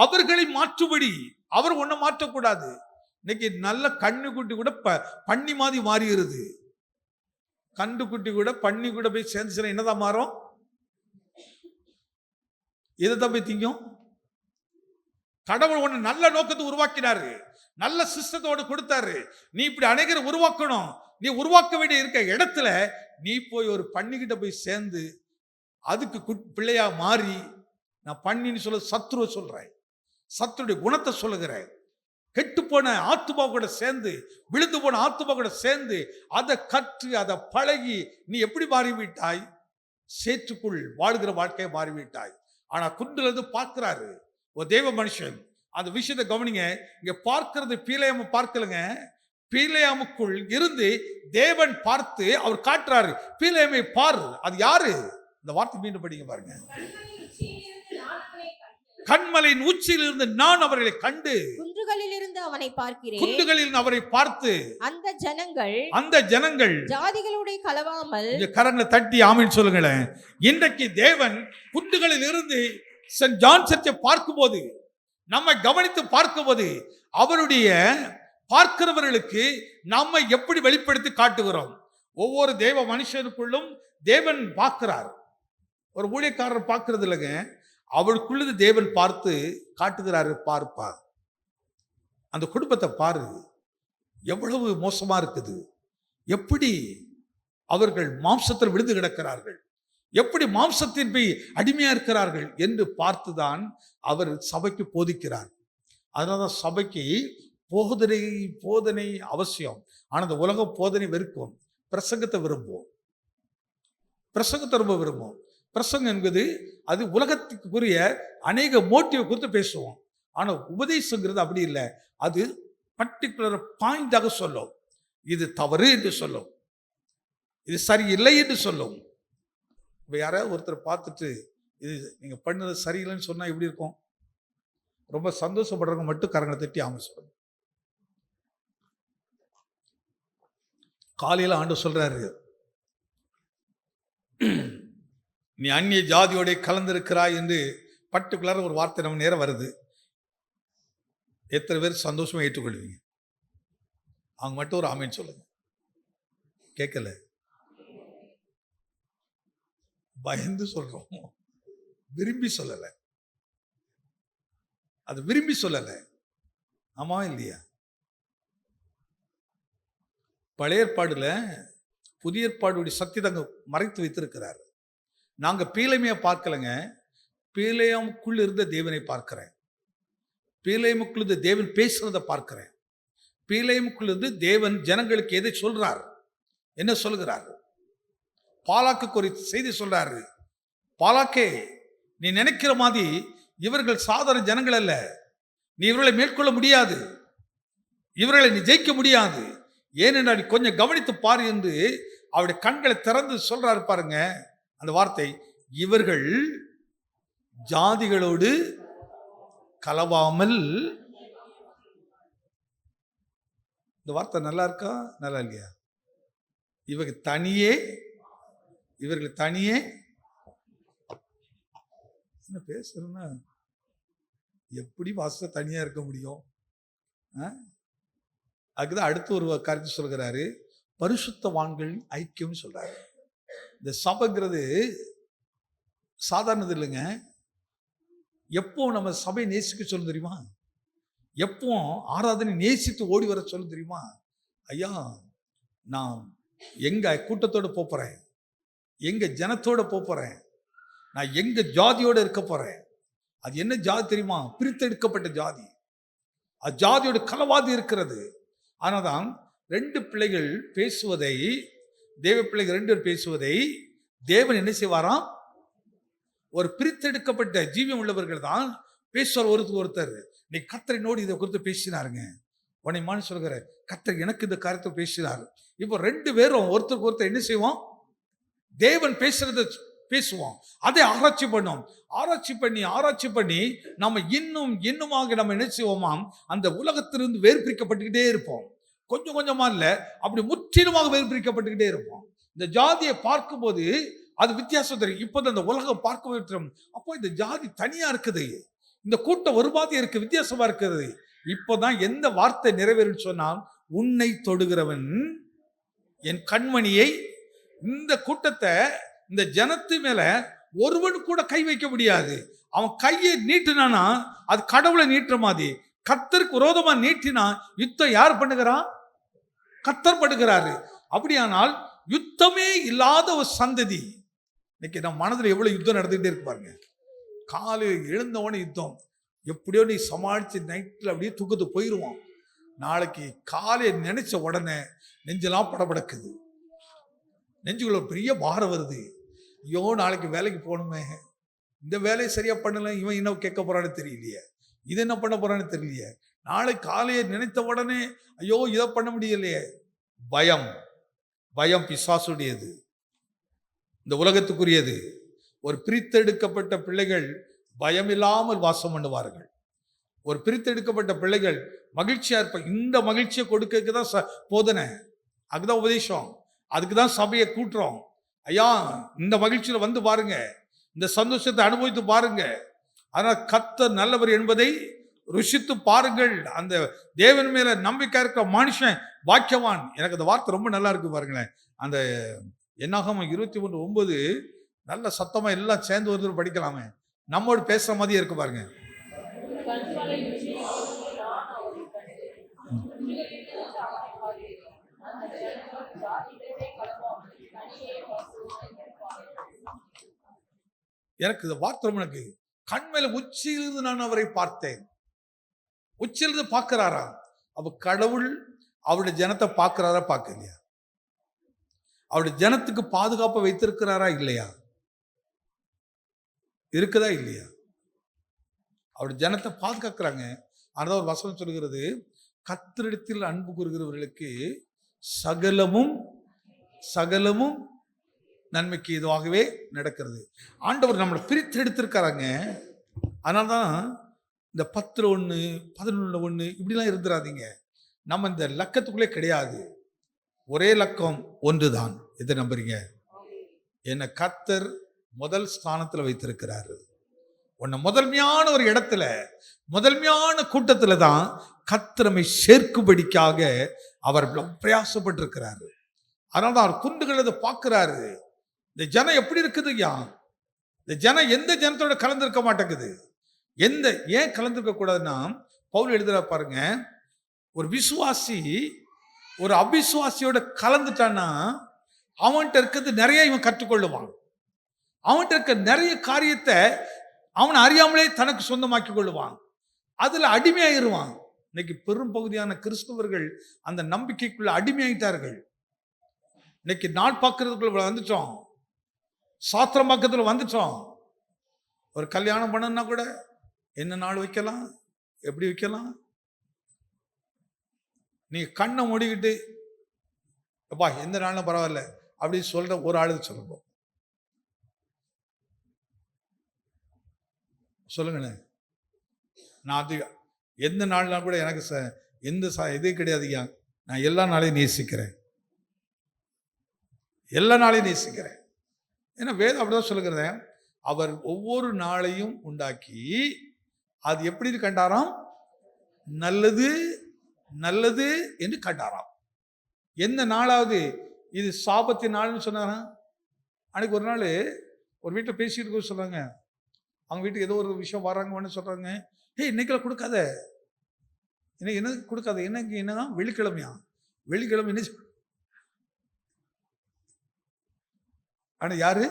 அவர்களை மாற்றுபடி அவர் ஒன்ன மாற்றக்கூடாது. இன்னைக்கு நல்ல கண்ணுக்குட்டி கூட பன்னி மாதிரி மாறிடுது. கண்டுக்குட்டி கூட பன்னி கூட போய் சேர்ந்துச்சுன்னா என்னதான் மாறும்? இதைத்தான் போய் திங்கும். கடவுள் ஒண்ணு நல்ல நோக்கத்தை உருவாக்கினாரு, நல்ல சிஸ்டத்தோடு கொடுத்தாரு. நீ இப்படி அநேகரை உருவாக்கணும். நீ உருவாக்க வேண்டிய இருக்க இடத்துல நீ போய் ஒரு பண்ணிக்கிட்ட போய் சேர்ந்து அதுக்கு பிள்ளையா மாறி, நான் பண்ணின்னு சொல்ல சத்ருவை சொல்றேன், சத்துருடைய குணத்தை சொல்லுகிறேன். கெட்டு போன ஆத்துமா கூட சேர்ந்து, விழுந்து போன ஆத்துமா கூட சேர்ந்து அதை கற்று அதை பழகி நீ எப்படி மாறிவிட்டாய்? சேற்றுக்குள் வாழ்கிற வாழ்க்கையை மாறிவிட்டாய். ஆனா குன்றுல இருந்து பார்க்கிறாரு ஒரு தேவ மனுஷன். அந்த விஷயத்தை கவனிங்க. இங்க பார்க்கிறது பீலேயாம பார்க்கலங்க, பீலேயாமுக்குள் இருந்து தேவன் பார்த்து அவர் காட்டுறாரு. பீலேயாமை பாரு, அது யாரு? இந்த வார்த்தை மீண்டும் படிங்க பாருங்க. கண்மலையின் உச்சியில் இருந்து நான் அவர்களை கண்டு குன்றுகளில் இருந்து அவனை பார்க்கிறேன். குன்றுகளில் அவரை பார்த்து அந்த ஜனங்கள் ஜாதிகளோட கலவாமல் கரங்களை தட்டி ஆமீன் சொல்லுங்களேன். இன்றைக்கு தேவன் குன்றுகளில் இருந்து சென்ட் ஜான் சர்ச்சை பார்க்கும்போது, நம்மை கவனித்து பார்க்கும்போது, அவருடைய பார்க்கிறவர்களுக்கு நம்மை எப்படி வெளிப்படுத்தி காட்டுகிறோம்? ஒவ்வொரு தேவ மனுஷனுக்குள்ளும் தேவன் பார்க்கிறார். ஒரு ஊழியக்காரர் பார்க்கிறது இல்லைங்க, அவளுக்குள்ளது தேவன் பார்த்து காட்டுகிறாரு. பார்ப்பா, அந்த குடும்பத்தை பாரு, எவ்வளவு மோசமா இருக்குது, எப்படி அவர்கள் மாம்சத்தில் விழுந்து கிடக்கிறார்கள், எப்படி மாம்சத்தின் போய் அடிமையா இருக்கிறார்கள் என்று பார்த்துதான் அவர் சபைக்கு போதிக்கிறார். அதனாலதான் சபைக்கு போதனை அவசியம். ஆனா அந்த உலக போதனை வெறுக்கும், பிரசங்கத்தை விரும்புவோம், பிரசங்கத்தை ரொம்ப விரும்புவோம். பிரசங்கம் என்பது அது உலகத்துக்குரிய அநேக மோட்டிவ் குறித்து பேசுவோம். ஆனா உபதேசங்கிறது அப்படி இல்லை, அது பர்டிகுலர் பாயிண்டாக சொல்லும். இது தவறு என்று சொல்லும், இது சரியில்லை என்று சொல்லும். இப்போ யாராவது ஒருத்தர் பார்த்துட்டு இது நீங்க பண்ணது சரியில்லைன்னு சொன்னா எப்படி இருக்கும்? ரொம்ப சந்தோஷப்படுறவங்க மட்டும் கரங்களை தட்டி ஆமாம் சொல்லுங்க. காலையில் ஆண்டு சொல்றாரு, நீ அந்நிய ஜாதியோட கலந்திருக்கிறாய் என்று பர்டிகுலர் ஒரு வார்த்தை நம்ம நேரம் வருது. எத்தனை பேர் சந்தோஷமா ஏற்றுக்கொள்வீங்க? அவங்க மட்டும் ஒரு ஆமீன் சொல்லுங்க. கேட்கல, பயந்து சொல்றோம், விரும்பி சொல்லல. அது விரும்பி சொல்லல, ஆமா இல்லையா? பழைய ஏற்பாடுல புதிய ஏற்பாடுடைய சக்தி தாங்க மறைத்து வைத்திருக்கிறார். நாங்க பீலேமையை பார்க்கலங்க, பீலேமுக்குள் இருந்த தேவனை பார்க்கிறேன். பீலேமுக்குள் இருந்து தேவன் பேசுறத பார்க்கிறேன். பீலேமுக்குள் இருந்து தேவன் ஜனங்களுக்கு எதை சொல்றார், என்ன சொல்கிறார்? பாலாக்கு குறித்து செய்தி சொல்றாரு. பாலாக்கே, நீ நினைக்கிற மாதிரி இவர்கள் சாதாரண ஜனங்கள் அல்ல, நீ இவர்களை மேற்கொள்ள முடியாது, இவர்களை நீ ஜெயிக்க முடியாது. ஏனென்றால் நீ கொஞ்சம் கவனித்து பாரு என்று அவருடைய கண்களை திறந்து சொல்றாரு பாருங்க. அந்த வார்த்தை, இவர்கள் ஜாதிகளோடு கலவாமல். இந்த வார்த்தை நல்லா இருக்கா, நல்லா இல்லையா? இவர்கள் தனியே என்ன பேசுறேன்னா, எப்படி வாச தனியா இருக்க முடியும்? அதுக்குதான் அடுத்து ஒரு கருத்து சொல்கிறாரு, பரிசுத்தவான்கள் ஐக்கியம் சொல்றாரு. இந்த சபைங்கிறது சாதாரணது இல்லைங்க. எப்போ நம்ம சபை நேசிக்க சொல்ல தெரியுமா? எப்போ ஆராதனை நேசித்து ஓடி வர சொல்ல தெரியுமா? ஐயா, நான் எங்க கூட்டத்தோட போறேன், எங்க ஜனத்தோட போறேன், நான் எங்க ஜாதியோட இருக்க போறேன். அது என்ன ஜாதி தெரியுமா? பிரித்தெடுக்கப்பட்ட ஜாதி. அது ஜாதியோட கலவாதி இருக்கிறது. ஆனாதான் ரெண்டு பிள்ளைகள் பேசுவதை, தேவ பிள்ளைகள் ரெண்டு பேர் பேசுவதை தேவன் என்ன செய்வாராம்? ஒரு பிரித்தெடுக்கப்பட்ட ஜீவியம் உள்ளவர்கள் தான் பேசுவார் ஒருத்தர். நீ கர்த்தரை நோடி இதை குறித்து பேசினாருங்க. உன்னை மானு சொல்கிற கர்த்தர் எனக்கு இந்த காரியத்தை பேசினார். இப்போ ரெண்டு பேரும் ஒருத்தருக்கு ஒருத்தர் என்ன செய்வோம்? தேவன் பேசுறத பேசுவோம், அதை ஆராய்ச்சி பண்ணோம். ஆராய்ச்சி பண்ணி நம்ம இன்னுமாக நம்ம என்ன செய்வோமாம்? அந்த உலகத்திலிருந்து வேறு பிரிக்கப்பட்டுக்கிட்டே இருப்போம். கொஞ்சம் கொஞ்சமா இல்ல, அப்படி முற்றிலுமாக வேறு பிரிக்கப்பட்டுக்கிட்டே இருப்போம். இந்த ஜாதியை பார்க்கும்போது அது வித்தியாசம் தெரியும். இப்போ அந்த உலகம் பார்க்க விட்டுரும். அப்போ இந்த ஜாதி தனியா இருக்குது, இந்த கூட்டம் ஒரு மாதிரி இருக்கு, வித்தியாசமா இருக்குது. இப்போதான் எந்த வார்த்தை நிறைவேறும் சொன்னால், உன்னை தொடுகிறவன் என் கண்மணியை. இந்த கூட்டத்தை, இந்த ஜனத்து மேல ஒருவன் கூட கை வைக்க முடியாது. அவன் கையை நீட்டினானா அது கடவுளை நீட்டுற மாதிரி. கர்த்தருக்கு விரோதமா நீட்டினா யுத்தம் யார் பண்ணுகிறான்? கர்த்தர் பண்ணுகிறாரு. அப்படியானால் யுத்தமே இல்லாத ஒரு சந்ததி. இன்னைக்கு நம்ம மனதில் எவ்வளவு யுத்தம் நடந்துகிட்டே இருக்கு பாருங்க. காலையில் எழுந்தவன யுத்தம், எப்படியோ நீ சமாளிச்சு நைட்டில் அப்படியே தூக்கத்துக்கு போயிடுவான். நாளைக்கு காலையை நினைச்ச உடனே நெஞ்செல்லாம் படபடக்குது, நெஞ்சுக்குள்ள ஒரு பெரிய பாரம் வருது. ஐயோ நாளைக்கு வேலைக்கு போகணுமே, இந்த வேலையை சரியா பண்ணல, இவன் என்ன கேட்க போறான்னு தெரியலையே, இது என்ன பண்ண போறான்னு தெரியலையே, நாளை காலையை நினைத்த உடனே ஐயோ இதை பண்ண முடியலையே. பயம், பயம் பிசாசுடையது, இந்த உலகத்துக்குரியது. ஒரு பிரித்தெடுக்கப்பட்ட பிள்ளைகள் பயம் இல்லாமல் வாசம் பண்ணுவார்கள். ஒரு பிரித்தெடுக்கப்பட்ட பிள்ளைகள் மகிழ்ச்சியா இருப்பாங்க. இந்த மகிழ்ச்சியை கொடுக்க தான் போதனை, அதுதான் உபதேசம், அதுக்கு தான் சபையை கூட்டுறோம். ஐயா இந்த மகிழ்ச்சியில வந்து பாருங்க, இந்த சந்தோஷத்தை அனுபவித்து பாருங்க. ஆனால் கர்த்தர் நல்லவர் என்பதை ருசித்து பாருங்கள். அந்த தேவன் மேல நம்பிக்கை இருக்க மனுஷன் பாக்கியவான். எனக்கு அந்த வார்த்தை ரொம்ப நல்லா இருக்கு பாருங்களேன். அந்த என்னாகமம் 21:9 நல்ல சத்தமா எல்லாம் சேர்ந்து வந்து படிக்கலாமே, நம்மோடு பேசுற மாதிரியே இருக்கு பாருங்க. கண்களை விட்டு நான் அவரை கண்டேன். உங்களிலிருந்து அவனை பார்த்தேன். அந்த ஜனங்கள் ஜாதிகளிலே கலவாமல் தனியே வாசமாய் இருப்பார்கள். எனக்கு இந்த வார்த்தை எனக்கு கண்மையில உச்சியிலிருந்து நான் அவரை பார்த்தேன். உச்சியிலிருந்து பார்க்கிறாரா? அப்ப கடவுள் அவருடைய ஜனத்தை பார்க்கிறாரா பார்க்கலையா? அவருடைய ஜனத்துக்கு பாதுகாப்பை வைத்திருக்கிறாரா இல்லையா? இருக்குதா இல்லையா? அவருடைய ஜனத்தை பாதுகாக்கிறாங்க. ஆனால் ஒரு வசனம் சொல்கிறது, கர்த்தரிடத்தில் அன்பு கூறுகிறவர்களுக்கு சகலமும் சகலமும் நன்மைக்கு இதுவாகவே நடக்கிறது. ஆண்டவர் நம்மளை பிரித்து எடுத்திருக்காராங்க. அதனால்தான் இந்த 10:1 11:1 இப்படிலாம் இருந்துடாதீங்க. நம்ம இந்த லக்கத்துக்குள்ளே கிடையாது. ஒரே லக்கம் ஒன்றுதான். எதை நம்புறீங்க? என்னை கர்த்தர் முதல் ஸ்தானத்தில் வைத்திருக்கிறாரு. உன்னை முதன்மையான ஒரு இடத்துல, முதன்மையான கூட்டத்துல தான் கர்த்தரை சேர்க்கும்படிக்காக அவர் பிரயாசப்பட்டிருக்கிறாரு. அதனால தான் அவர் குண்டுகள் அதை பார்க்கிறாரு. இந்த ஜனம் எப்படி இருக்குதுயா? இந்த ஜனம் எந்த ஜனத்தோட கலந்திருக்க மாட்டேங்குது. ஏன் கலந்துருக்க கூடாதுன்னா, பவுல் எழுதுற பாருங்க, ஒரு விசுவாசி ஒரு அபிசுவாசியோட கலந்துட்டான்னா அவன்கிட்ட இருக்கிறது நிறைய இவன் கற்றுக்கொள்ளுவான். அவன்கிட்ட இருக்க நிறைய காரியத்தை அவனை அறியாமலே தனக்கு சொந்தமாக்கி கொள்ளுவான். அதுல அடிமையாயிருவான். இன்னைக்கு பெரும் பகுதியான கிறிஸ்தவர்கள் அந்த நம்பிக்கைக்குள்ள அடிமையாயிட்டார்கள். இன்னைக்கு நாள் பார்க்கறதுக்குள்ள வந்துட்டோம், சாத்திரம் பக்கத்துல வந்துட்டோம். ஒரு கல்யாணம் பண்ணணும்னா கூட என்ன நாள் வைக்கலாம், எப்படி வைக்கலாம், நீ கண்ணை மூடிக்கிட்டு அப்பா எந்த நாளும் பரவாயில்ல அப்படின்னு சொல்ற ஒரு ஆளுக்கு சொல்லுவோம். சொல்லுங்கண்ணே, நான் அது எந்த நாள்னா கூட எனக்கு எந்த இதே கிடையாதுயா, நான் எல்லா நாளையும் நேசிக்கிறேன், எல்லா நாளையும் நேசிக்கிறேன். ஏன்னா வேதம் அப்படிதான் சொல்லுகிறத, அவர் ஒவ்வொரு நாளையும் உண்டாக்கி அது எப்படி கண்டாராம்? நல்லது நல்லது என்று கண்டாராம். எந்த நாளாவது இது சாபத்தின் நாள்னு சொன்னாராம். அன்னைக்கு ஒரு நாள் ஒரு வீட்டில் பேசிட்டு இருக்க சொல்றாங்க, அவங்க வீட்டுக்கு ஏதோ ஒரு விஷயம் வர்றாங்கன்னு சொல்றாங்க, இன்னைக்கெல்லாம் கொடுக்காத, இன்னைக்கு என்ன கொடுக்காத, என்னைக்கு என்னதான் வெள்ளிக்கிழமையா, வெள்ளிக்கிழமை என்ன? ஆனா யாரு?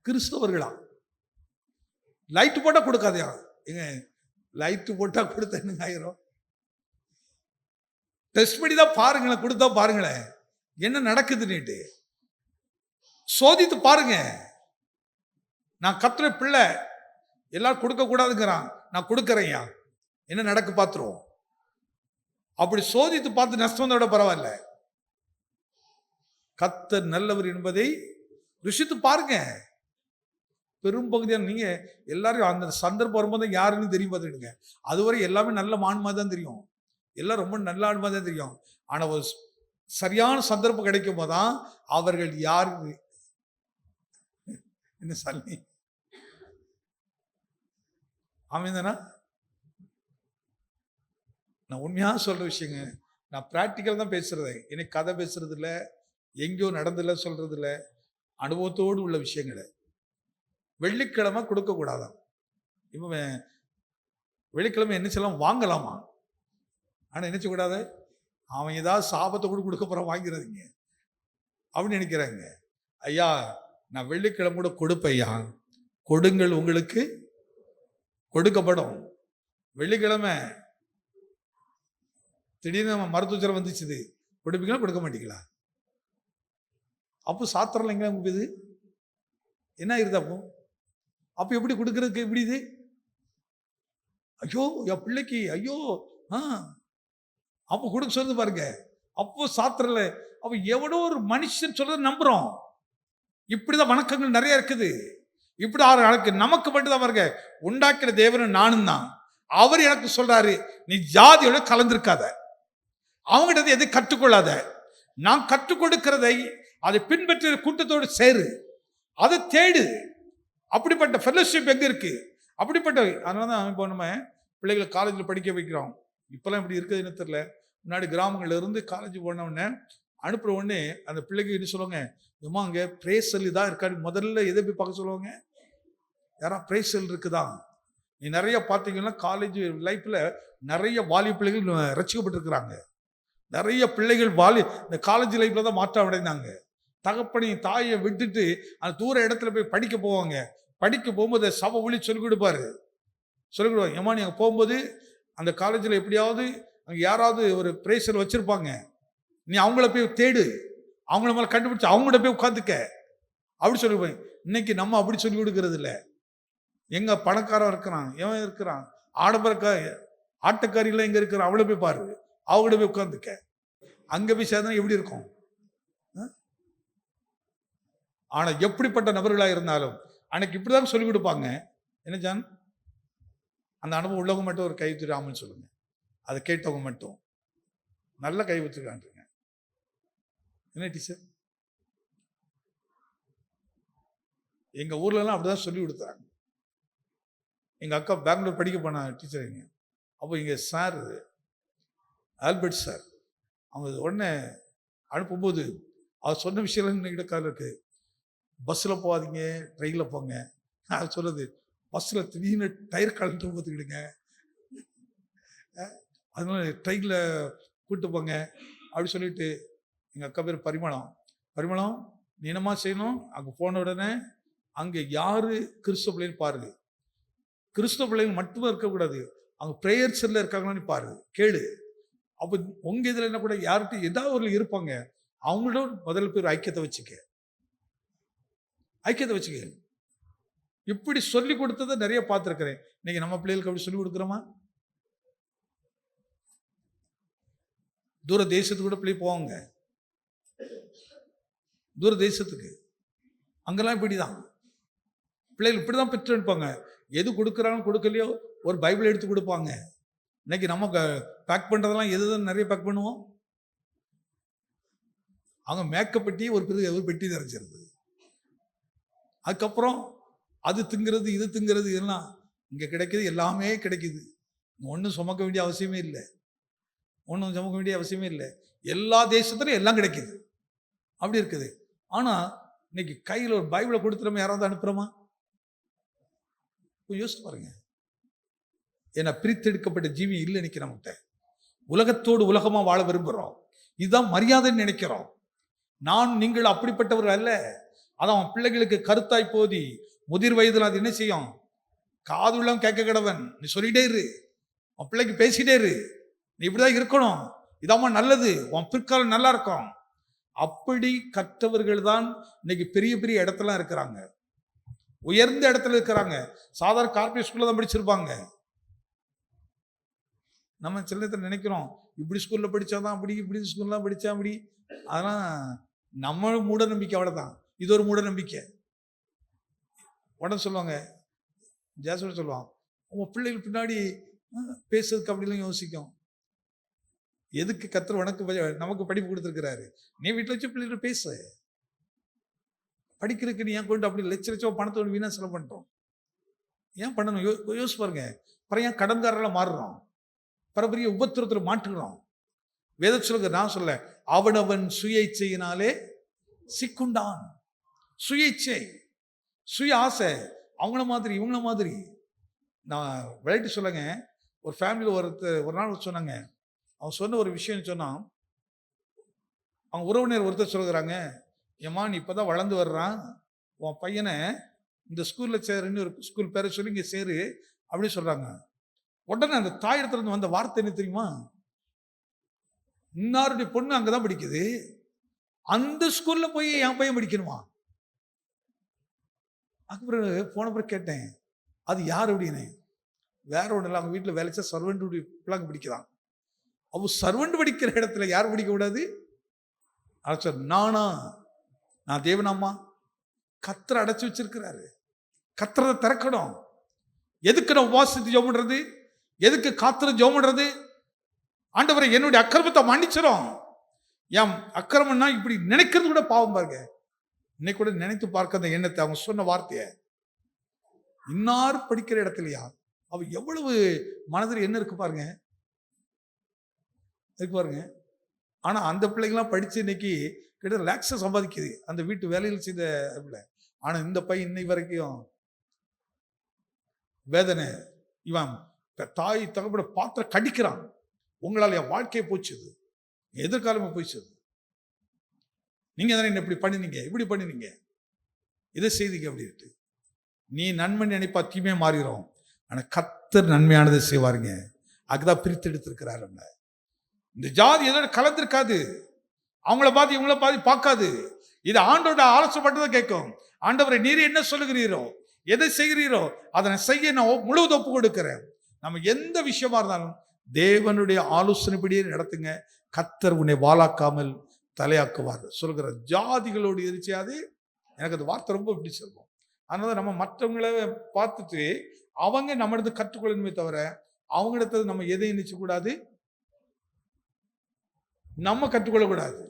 கிறிஸ்தவர்களா? லைட் போட்டா கொடுக்காதயா? எங்க லைட்டு போட்டா கொடுத்த என்னங்க ஆயிரும்? டெஸ்ட் பண்ணி தான் பாருங்களேன், கொடுத்தா பாருங்களேன் என்ன நடக்குதுன்னுட்டு சோதித்து பாருங்க. நான் கத்துற பிள்ளை எல்லாரும் கொடுக்க கூடாதுங்கிறான், நான் கொடுக்கறேன்யா, என்ன நடக்கு பார்த்துருவோம். அப்படி சோதித்து பார்த்து நஷ்டம் வந்தோட பரவாயில்ல. கர்த்தர் நல்லவர் என்பதை ருசித்து பாருங்க. பெரும்பகுதியான நீங்க எல்லாரும் அந்த சந்தர்ப்பம் வரும்போது யாருன்னு தெரியும் பார்த்துடுங்க. அதுவரை எல்லாமே நல்ல மான்மா தான் தெரியும், எல்லாம் ரொம்ப நல்ல ஆன்மா தான் தெரியும். ஆனா ஒரு சரியான சந்தர்ப்பம் கிடைக்கும் போதுதான் அவர்கள் யாரு என்ன சொல்லி ஆமீன்தானா? நான் உண்மையா சொல்ற விஷயங்க, நான் பிராக்டிக்கல் தான் பேசுறது, எனக்கு கதை பேசுறது இல்லை, எங்கேயோ நடந்தில்ல சொல்றது இல்லை, அனுபவத்தோடு உள்ள விஷயங்களை வெள்ளிக்கிழமை கொடுக்க கூடாதான். இப்போ வெள்ளிக்கிழமை என்ன செய்யலாம், வாங்கலாமா. ஆனா என்ன செய்யக்கூடாது, அவன் ஏதாவது சாபத்தை கூட கொடுக்க போற, வாங்கிறாதீங்க அப்படின்னு நினைக்கிறாங்க. ஐயா நான் வெள்ளிக்கிழமை கூட கொடுப்பையா, கொடுங்கள் உங்களுக்கு கொடுக்கப்படும். வெள்ளிக்கிழமை திடீர்னு நம்ம மருத்துவ வந்துச்சுது, கொடுப்பீங்களா கொடுக்க மாட்டீங்களா? அப்போ சாத்திரம் எங்க இது என்ன ஆயிருது? அப்போ எப்படி கொடுக்கறதுக்கு எப்படி இது? ஐயோ என் பிள்ளைக்கு ஐயோ அப்போ கொடுக்க சொல்றது பாருங்க. அப்போ சாத்திரல. அப்போ எவ்வளோ ஒரு மனுஷன் சொல்றது நம்புறோம். இப்படிதான் வணக்கங்கள் நிறைய இருக்குது. இப்படி நமக்கு மட்டும்தான் பாருங்க, உண்டாக்கிற தேவனும் நானும் தான். அவர் எனக்கு சொல்றாரு, நீ ஜாதியோட கலந்திருக்காத, அவங்ககிட்ட எதை கற்றுக்கொள்ளாத, நான் கற்றுக் கொடுக்கிறதை அதை பின்பற்ற கூட்டத்தோடு சேரு, அதை தேடு. அப்படிப்பட்ட ஃபெல்லோஷிப் எங்க இருக்கு? அப்படிப்பட்ட அதனாலதான் இப்போ நம்ம பிள்ளைகளை காலேஜில் படிக்க வைக்கிறோம். இப்பெல்லாம் இப்படி இருக்குதுன்னு தெரியல. முன்னாடி கிராமங்கள்ல இருந்து காலேஜ் போன உடனே அனுப்புற உடனே அந்த பிள்ளைக்கு என்ன சொல்லுவாங்க, ஏமா அங்கே பிரேசல் இதான் இருக்காது. முதல்ல எதை போய் பார்க்க சொல்லுவாங்க, யாரா பிரேசல் இருக்குதா? நீ நிறைய பார்த்தீங்கன்னா காலேஜ் லைஃப்ல நிறைய வாலிப பிள்ளைகள் ரசிக்கப்பட்டிருக்கிறாங்க. நிறைய பிள்ளைகள் இந்த காலேஜ் லைஃப்ல தான் மாற்றம் அடைந்தாங்க. தகப்பனை தாயை விட்டுட்டு அந்த தூர இடத்துல போய் படிக்க போவாங்க. படிக்க போகும்போது சபை ஒளி சொல்லிக் கொடுப்பாரு. ஏமா நீங்க போகும்போது அந்த காலேஜில் எப்படியாவது அங்கே யாராவது ஒரு பிரேசர் வச்சிருப்பாங்க, நீ அவங்கள போய் தேடு, அவங்கள மேலே கண்டுபிடிச்சு அவங்கள்ட்ட போய் உட்காந்துக்க அப்படி சொல்லிருப்பாங்க. இன்னைக்கு நம்ம அப்படி சொல்லி கொடுக்கறது இல்லை. எங்க பணக்காரன் இருக்கிறான், எவன் இருக்கிறான், ஆட்டக்காரிகள் எங்க இருக்கிறான், அவளை போய் பாரு, அவங்கள்ட்ட போய் உட்காந்துக்க. அங்க போய் சேர்ந்தா எப்படி இருக்கும்? ஆனா எப்படிப்பட்ட நபர்களாக இருந்தாலும் அன்னைக்கு இப்படிதான் சொல்லிக் கொடுப்பாங்க. என்ன ஜான், அந்த அனுபவம் உள்ளவங்க மட்டும் ஒரு கை தூராமன்னு சொல்லுங்க. அதை கேட்டவங்க மட்டும் நல்ல கை வச்சுருக்காங்க. என்ன டீச்சர், எங்க ஊர்ல எல்லாம் அப்படிதான் சொல்லி கொடுத்தாங்க. எங்க அக்கா பெங்களூர் படிக்க போன டீச்சருங்க. அப்போ இங்க சார் ஆல்பர்ட் சார், அவங்க உடனே அனுப்பும்போது அவர் சொன்ன விஷயம் இன்னைக்கு கால இருக்கு. பஸ்ஸில் போகாதீங்க, ட்ரெயினில் போங்க. நான் சொல்றது, பஸ்ஸில் திடீர்னு டயர் கலந்து பார்த்துக்கிடுங்க, அதனால ட்ரெயினில் கூப்பிட்டு போங்க அப்படி சொல்லிட்டு. எங்கள் அக்கா பேர் பரிமளம், நீ என்னமா செய்யணும், அங்கே போன உடனே அங்கே யாரு கிறிஸ்தவ பிள்ளைன்னு பாருங்க. கிறிஸ்தவ பிள்ளைங்க மட்டுமே இருக்கக்கூடாது, அவங்க ப்ரேயர் செல்ல இருக்காங்களான்னு பாரு, கேளு. அப்போ உங்க இதில் என்ன கூட யார்கிட்ட ஏதாவது ஒரு இருப்பாங்க, அவங்களோட முதல்ல பேர் ஐக்கியத்தை வச்சுக்க. இப்படி சொல்லி கொடுத்ததை நிறைய பார்த்துருக்கிறேன். இன்னைக்கு நம்ம பிள்ளைகளுக்கு அப்படி சொல்லி கொடுக்குறோமா? தூர தேசத்துக்கு கூட பிள்ளை போவாங்க, தூர தேசத்துக்கு, அங்கெல்லாம் இப்படிதான் பிள்ளைகள் இப்படிதான் பெற்று எடுப்பாங்க. எது கொடுக்குறாங்க கொடுக்கலையோ ஒரு பைபிள் எடுத்து கொடுப்பாங்க. இன்னைக்கு நம்ம பேக் பண்றதெல்லாம் எதுதான் நிறைய பேக் பண்ணுவோம். அவங்க மேக்கப் பெட்டி ஒரு பெட்டி நிறைச்சிருது. அதுக்கப்புறம் அது திங்கிறது இது திங்கிறது இதெல்லாம் இங்கே கிடைக்கிது, எல்லாமே கிடைக்குது. ஒன்றும் சுமக்க வேண்டிய அவசியமே இல்லை. எல்லா தேசத்துலையும் எல்லாம் கிடைக்குது, அப்படி இருக்குது. ஆனால் இன்னைக்கு கையில் ஒரு பைபிளை கொடுத்துறோமா, யாராவது அனுப்புகிறோமா? யோசிச்சு பாருங்க. ஏன்னா பிரித்தெடுக்கப்பட்ட ஜீவி இல்லை இன்னைக்கு நம்மகிட்ட. உலகத்தோடு உலகமாக வாழ விரும்புகிறோம், இதுதான் மரியாதைன்னு நினைக்கிறோம். நீங்கள் அப்படிப்பட்டவர்கள் அல்ல. அதான் பிள்ளைகளுக்கு கருத்தாய் போதி முதிர் வயதில் அது என்ன செய்யும், காதுள்ளம் கேட்க கடவன். நீ சொல்லிட்டே இரு, உன் பிள்ளைக்கு பேசிட்டே இரு, நீ இப்படிதான் இருக்கணும், இதாம்மா நல்லது, உன் பிற்காலம் நல்லா இருக்கும். அப்படி கற்றவர்கள் தான் இன்னைக்கு பெரிய பெரிய இடத்துல இருக்கிறாங்க, உயர்ந்த இடத்துல இருக்கிறாங்க. சாதாரண கார்பரேட் ஸ்கூல்ல தான் படிச்சிருப்பாங்க. நம்ம சில நேரத்தில் நினைக்கிறோம், இப்படி ஸ்கூல்ல படிச்சாதான் அப்படி, இப்படி ஸ்கூல்லாம் படிச்சா அப்படி. அதெல்லாம் நம்ம மூட நம்பிக்கை, அவ்வளவுதான். இது ஒரு மூட நம்பிக்கை. உடனே சொல்லுவாங்க, ஜாஸ்தி சொல்லுவான், உங்க பிள்ளைகள் பின்னாடி பேசுறதுக்கு அப்படிலாம் யோசிக்கும். எதுக்கு கர்த்தர் நமக்கு படிப்பு கொடுத்துருக்கிறாரு, நீ வீட்டில் வச்சு பிள்ளைகள் பேசு. படிக்கிறதுக்கு நீ ஏன் கொண்டு அப்படி லட்சம் பணத்தோட வீணா செலவு பண்ணிட்டோம், ஏன் பண்ணணும்? யோசிச்சு பாருங்க. அப்புறம் ஏன் கடன்காரெல்லாம் மாறுறோம், பெரிய உபத்திரத்தில் மாற்றுகிறோம். வேத சொல்லுங்க, நான் சொல்ல, அவனவன் சுய இச்சையினாலே சிக்குண்டான். சுய இச்சை, சுய ஆசை. அவங்கள மாதிரி இவங்கள மாதிரி. நான் விளையாட்டு சொல்லுங்க, ஒரு ஃபேமிலியில் ஒரு நாள் சொன்னாங்க, அவன் சொன்ன ஒரு விஷயம் சொன்னான். அவங்க உறவினர் ஒருத்தர் சொல்கிறாங்க, ஏம்மா நீ இப்போ தான் வளர்ந்து வர்றான், உன் பையனை இந்த ஸ்கூலில் சேருன்னு ஒரு ஸ்கூல் பேரை சொல்லி இங்கே சேரு அப்படின்னு சொல்கிறாங்க. உடனே அந்த தாயிடத்துலேருந்து வந்த வார்த்தை என்ன தெரியுமா? இன்னாருடைய பொண்ணு அங்கே தான் படிக்குது, அந்த ஸ்கூலில் போய் என் பையன் படிக்கணுமா? அப்புறம் போன பிறகு கேட்டேன், அது யார் அப்படின்னு. வேற ஒன்றும் இல்லை, அவங்க வீட்டில் வேலைச்சா சர்வெண்ட்டுடைய பிள்ளைங்க படிக்கிறான். அவ சர்வெண்ட் படிக்கிற இடத்துல யார் படிக்க கூடாது? சார் நான் தேவனாம்மா, கத்தரை அடைச்சி வச்சிருக்கிறாரு, கத்தரை திறக்கணும். எதுக்கு நான் உபாசித்து ஜெபம் பண்றது? எதுக்கு காத்திர ஜெபம் பண்றது? ஆண்டவரை என்னுடைய அக்கிரமத்தை மன்னிச்சிடும். என் அக்கிரமம்னா இப்படி நினைக்கிறது கூட பாவம் பாருங்க. இன்னைக்கு கூட நினைத்து பார்க்க அந்த எண்ணத்தை, அவங்க சொன்ன வார்த்தைய, இன்னார் படிக்கிற இடத்துலயா அவ எவ்வளவு மனதில் என்ன இருக்கு பாருங்க, இருக்கு பாருங்க. ஆனா அந்த பிள்ளைங்களாம் படிச்சு இன்னைக்கு கிட்ட லேக்ஸை சம்பாதிக்குது அந்த வீட்டு வேலையில் செய்த பிள்ளை. ஆனா இந்த பையன் இன்னை வரைக்கும் வேதனை. இவன் தாய் தகப்பட பாத்திர கடிக்கிறான். உங்களால் என் வாழ்க்கையை போச்சுது, எதிர்காலமே போயிச்சது. நீங்க தானே இப்படி பண்ணினீங்க, இப்படி பண்ணினீங்க, இதை செய்தீங்க அப்படின்ட்டு. நீ நன்மை நினைப்பா தீமையை மாறிடும். ஆனா கர்த்தர் நன்மையானதை செய்வாருங்க. அதுதான் பிரித்து எடுத்திருக்கிறாரு. இந்த ஜாதி எதோட கலந்திருக்காது, அவங்கள பார்த்து இவங்கள பார்த்து பார்க்காது. இது ஆண்டோட ஆலோசனைப்பட்டதை கேட்கும். ஆண்டவரை நீர் என்ன சொல்லுகிறீரோ, எதை செய்கிறீரோ அதனை செய்ய நான் முழுவதும் ஒப்பு கொடுக்கிறேன். நம்ம எந்த விஷயமா இருந்தாலும் தேவனுடைய ஆலோசனைப்படியே நடத்துங்க. கர்த்தர் உன்னை வாளாக்காமல் தலையாக்குவார் சொல்கிற ஜாதிகளோடு எரிச்சியாது. எனக்கு அந்த வார்த்தை ரொம்ப பிடிச்சிருக்கும். அதனால நம்ம மற்றவங்களை பார்த்துட்டு அவங்க நம்மளது கற்றுக்கொள்ளணுமே தவிர அவங்களிடத்துல நம்ம எதையும் நினைச்சக்கூடாது, நம்ம கற்றுக்கொள்ளக்கூடாது.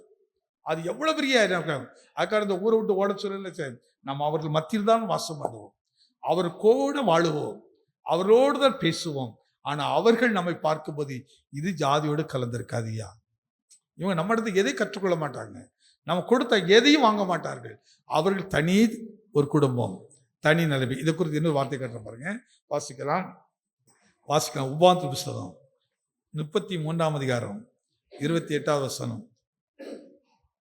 அது எவ்வளவு பெரிய அதுக்காக இந்த ஊரை விட்டு ஓட சொல்லல. நம்ம அவர்கள் மத்தியில் தான் வாசம் பண்ணுவோம், அவர் கூட வாழுவோம், அவரோடு தான் பேசுவோம். ஆனா அவர்கள் நம்மை பார்க்கும்போது இது ஜாதியோடு கலந்திருக்காதியா. இவங்க நம்ம இடத்துக்கு எதை கற்றுக்கொள்ள மாட்டாங்க, நம்ம கொடுத்த எதையும் வாங்க மாட்டார்கள். அவர்கள் தனி ஒரு குடும்பம், தனி நிலைமை. இதை குறித்து இன்னொரு வார்த்தை கட்டுற பாருங்க, வாசிக்கலாம். உபாந்த புஸ்தகம் 33ஆம் அதிகாரம் 28வது வசனம்.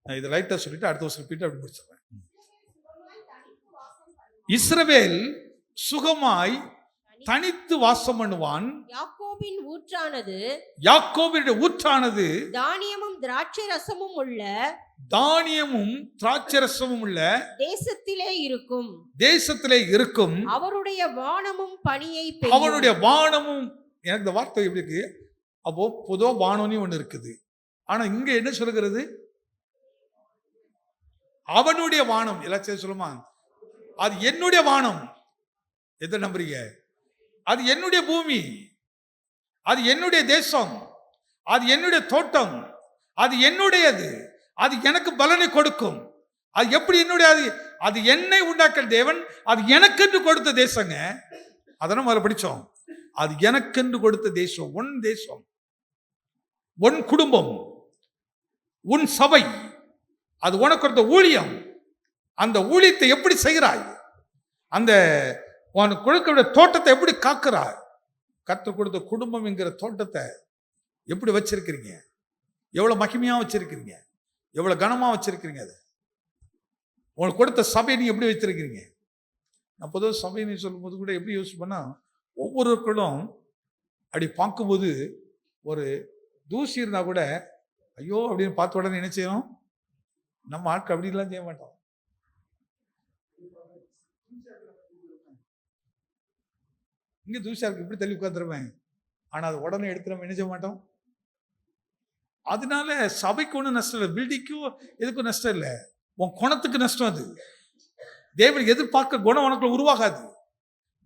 நான் இதை லைட்டா சொல்லிட்டு அடுத்த வருஷம் ரிப்பீட் அப்படி முடிச்சிடுறேன். இஸ்ரவேல் சுகமாய் தனித்து வாசம் பண்ணுவான். யாக்கோபின் ஊற்றானது, யாக்கோபினுடைய ஊற்றானது தானியமும் திராட்சை ரசமும் உள்ள, தானியமும் திராட்சை ரசமும் உள்ள தேசத்திலே இருக்கும். தேசத்திலே இருக்கும். அவருடைய வானமும் பனியை அவனுடைய வானமும். எனக்கு இந்த வார்த்தை எப்படி இருக்கு? அப்போ பொதுவா வானம்னு ஒண்ணு இருக்குது. ஆனா இங்க என்ன சொல்லுகிறது? அவனுடைய வானம். எல்லாத்தையும் சொல்லுமா, அது என்னுடைய வானம். எதை நம்புறீங்க? அது என்னுடைய பூமி, அது என்னுடைய தேசம், அது என்னுடைய தோட்டம், அது என்னுடையது, அது எனக்கு பலனை கொடுக்கும். அது எப்படி என்னுடைய? அது என்னை உண்டாக்க தேவன் அது எனக்கென்று கொடுத்த தேசங்க. அதெல்லாம் முதல்ல படிச்சோம். அது எனக்கென்று கொடுத்த தேசம், உன் தேசம், உன் குடும்பம், உன் சபை, அது உனக்கு கொடுத்த ஊழியம். அந்த ஊழியத்தை எப்படி செய்கிறாய்? அந்த உனக்கு கொடுக்கிற தோட்டத்தை எப்படி காக்கிறாய்? கர்த்தர் கொடுத்த குடும்பம் என்கிற தோட்டத்தை எப்படி வச்சிருக்கிறீங்க? எவ்வளவு மகிமையா வச்சிருக்கிறீங்க? எவ்வளவு கனமா வச்சிருக்கிறீங்க? அதை உங்களுக்கு கொடுத்த சபையை நீங்க எப்படி வச்சிருக்கிறீங்க? நான் பொதுவாக சபையை சொல்லும் போது கூட எப்படி யோசிப்பேன்னா, ஒவ்வொருவர்களும் அப்படி பார்க்கும்போது ஒரு தூசி இருந்தா கூட ஐயோ அப்படின்னு பார்த்த உடனே என்ன செய்யணும்? நம்ம ஆட்கள் அப்படிலாம் செய்ய மாட்டோம். இங்க தூசியா இருக்கு இப்படி தள்ளி உட்காந்துருவேன். ஆனா அது உடனே எடுத்து நம்ம என்ன செய்ய மாட்டோம். அதனால சபைக்கு ஒன்றும் நஷ்டம் இல்லை, பில்டிங்க்கும் எதுக்கும் நஷ்டம் இல்லை, உன் குணத்துக்கு நஷ்டம். அது தேவன் எதிர்பார்க்க குணம் உனக்குள்ள உருவாகாது,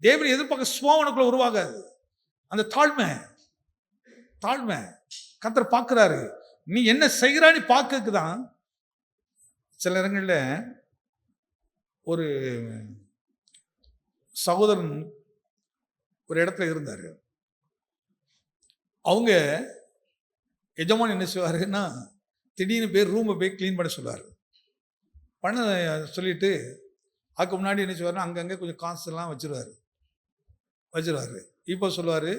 தேவன் எதிர்பார்க்க சுவம் உனக்குள்ள உருவாகாது. அந்த தாழ்மை கர்த்தர் பார்க்கிறாரு. நீ என்ன செய்கிறான்னு பார்க்கறதுக்கு தான். சில இடங்கள்ல ஒரு சகோதரன் ஒரு இடத்துல இருந்தாரு. அவங்க எஜமான் என்ன செய்வாருன்னா, திடீர்னு ரூமை போய் கிளீன் பண்ண சொல்லுவார். பண்ண சொல்லிட்டு அதுக்கு முன்னாடி என்ன செய்வாருன்னா அங்கங்கே கொஞ்சம் காசுலாம் வச்சிருவாரு. இப்போ சொல்லுவார்,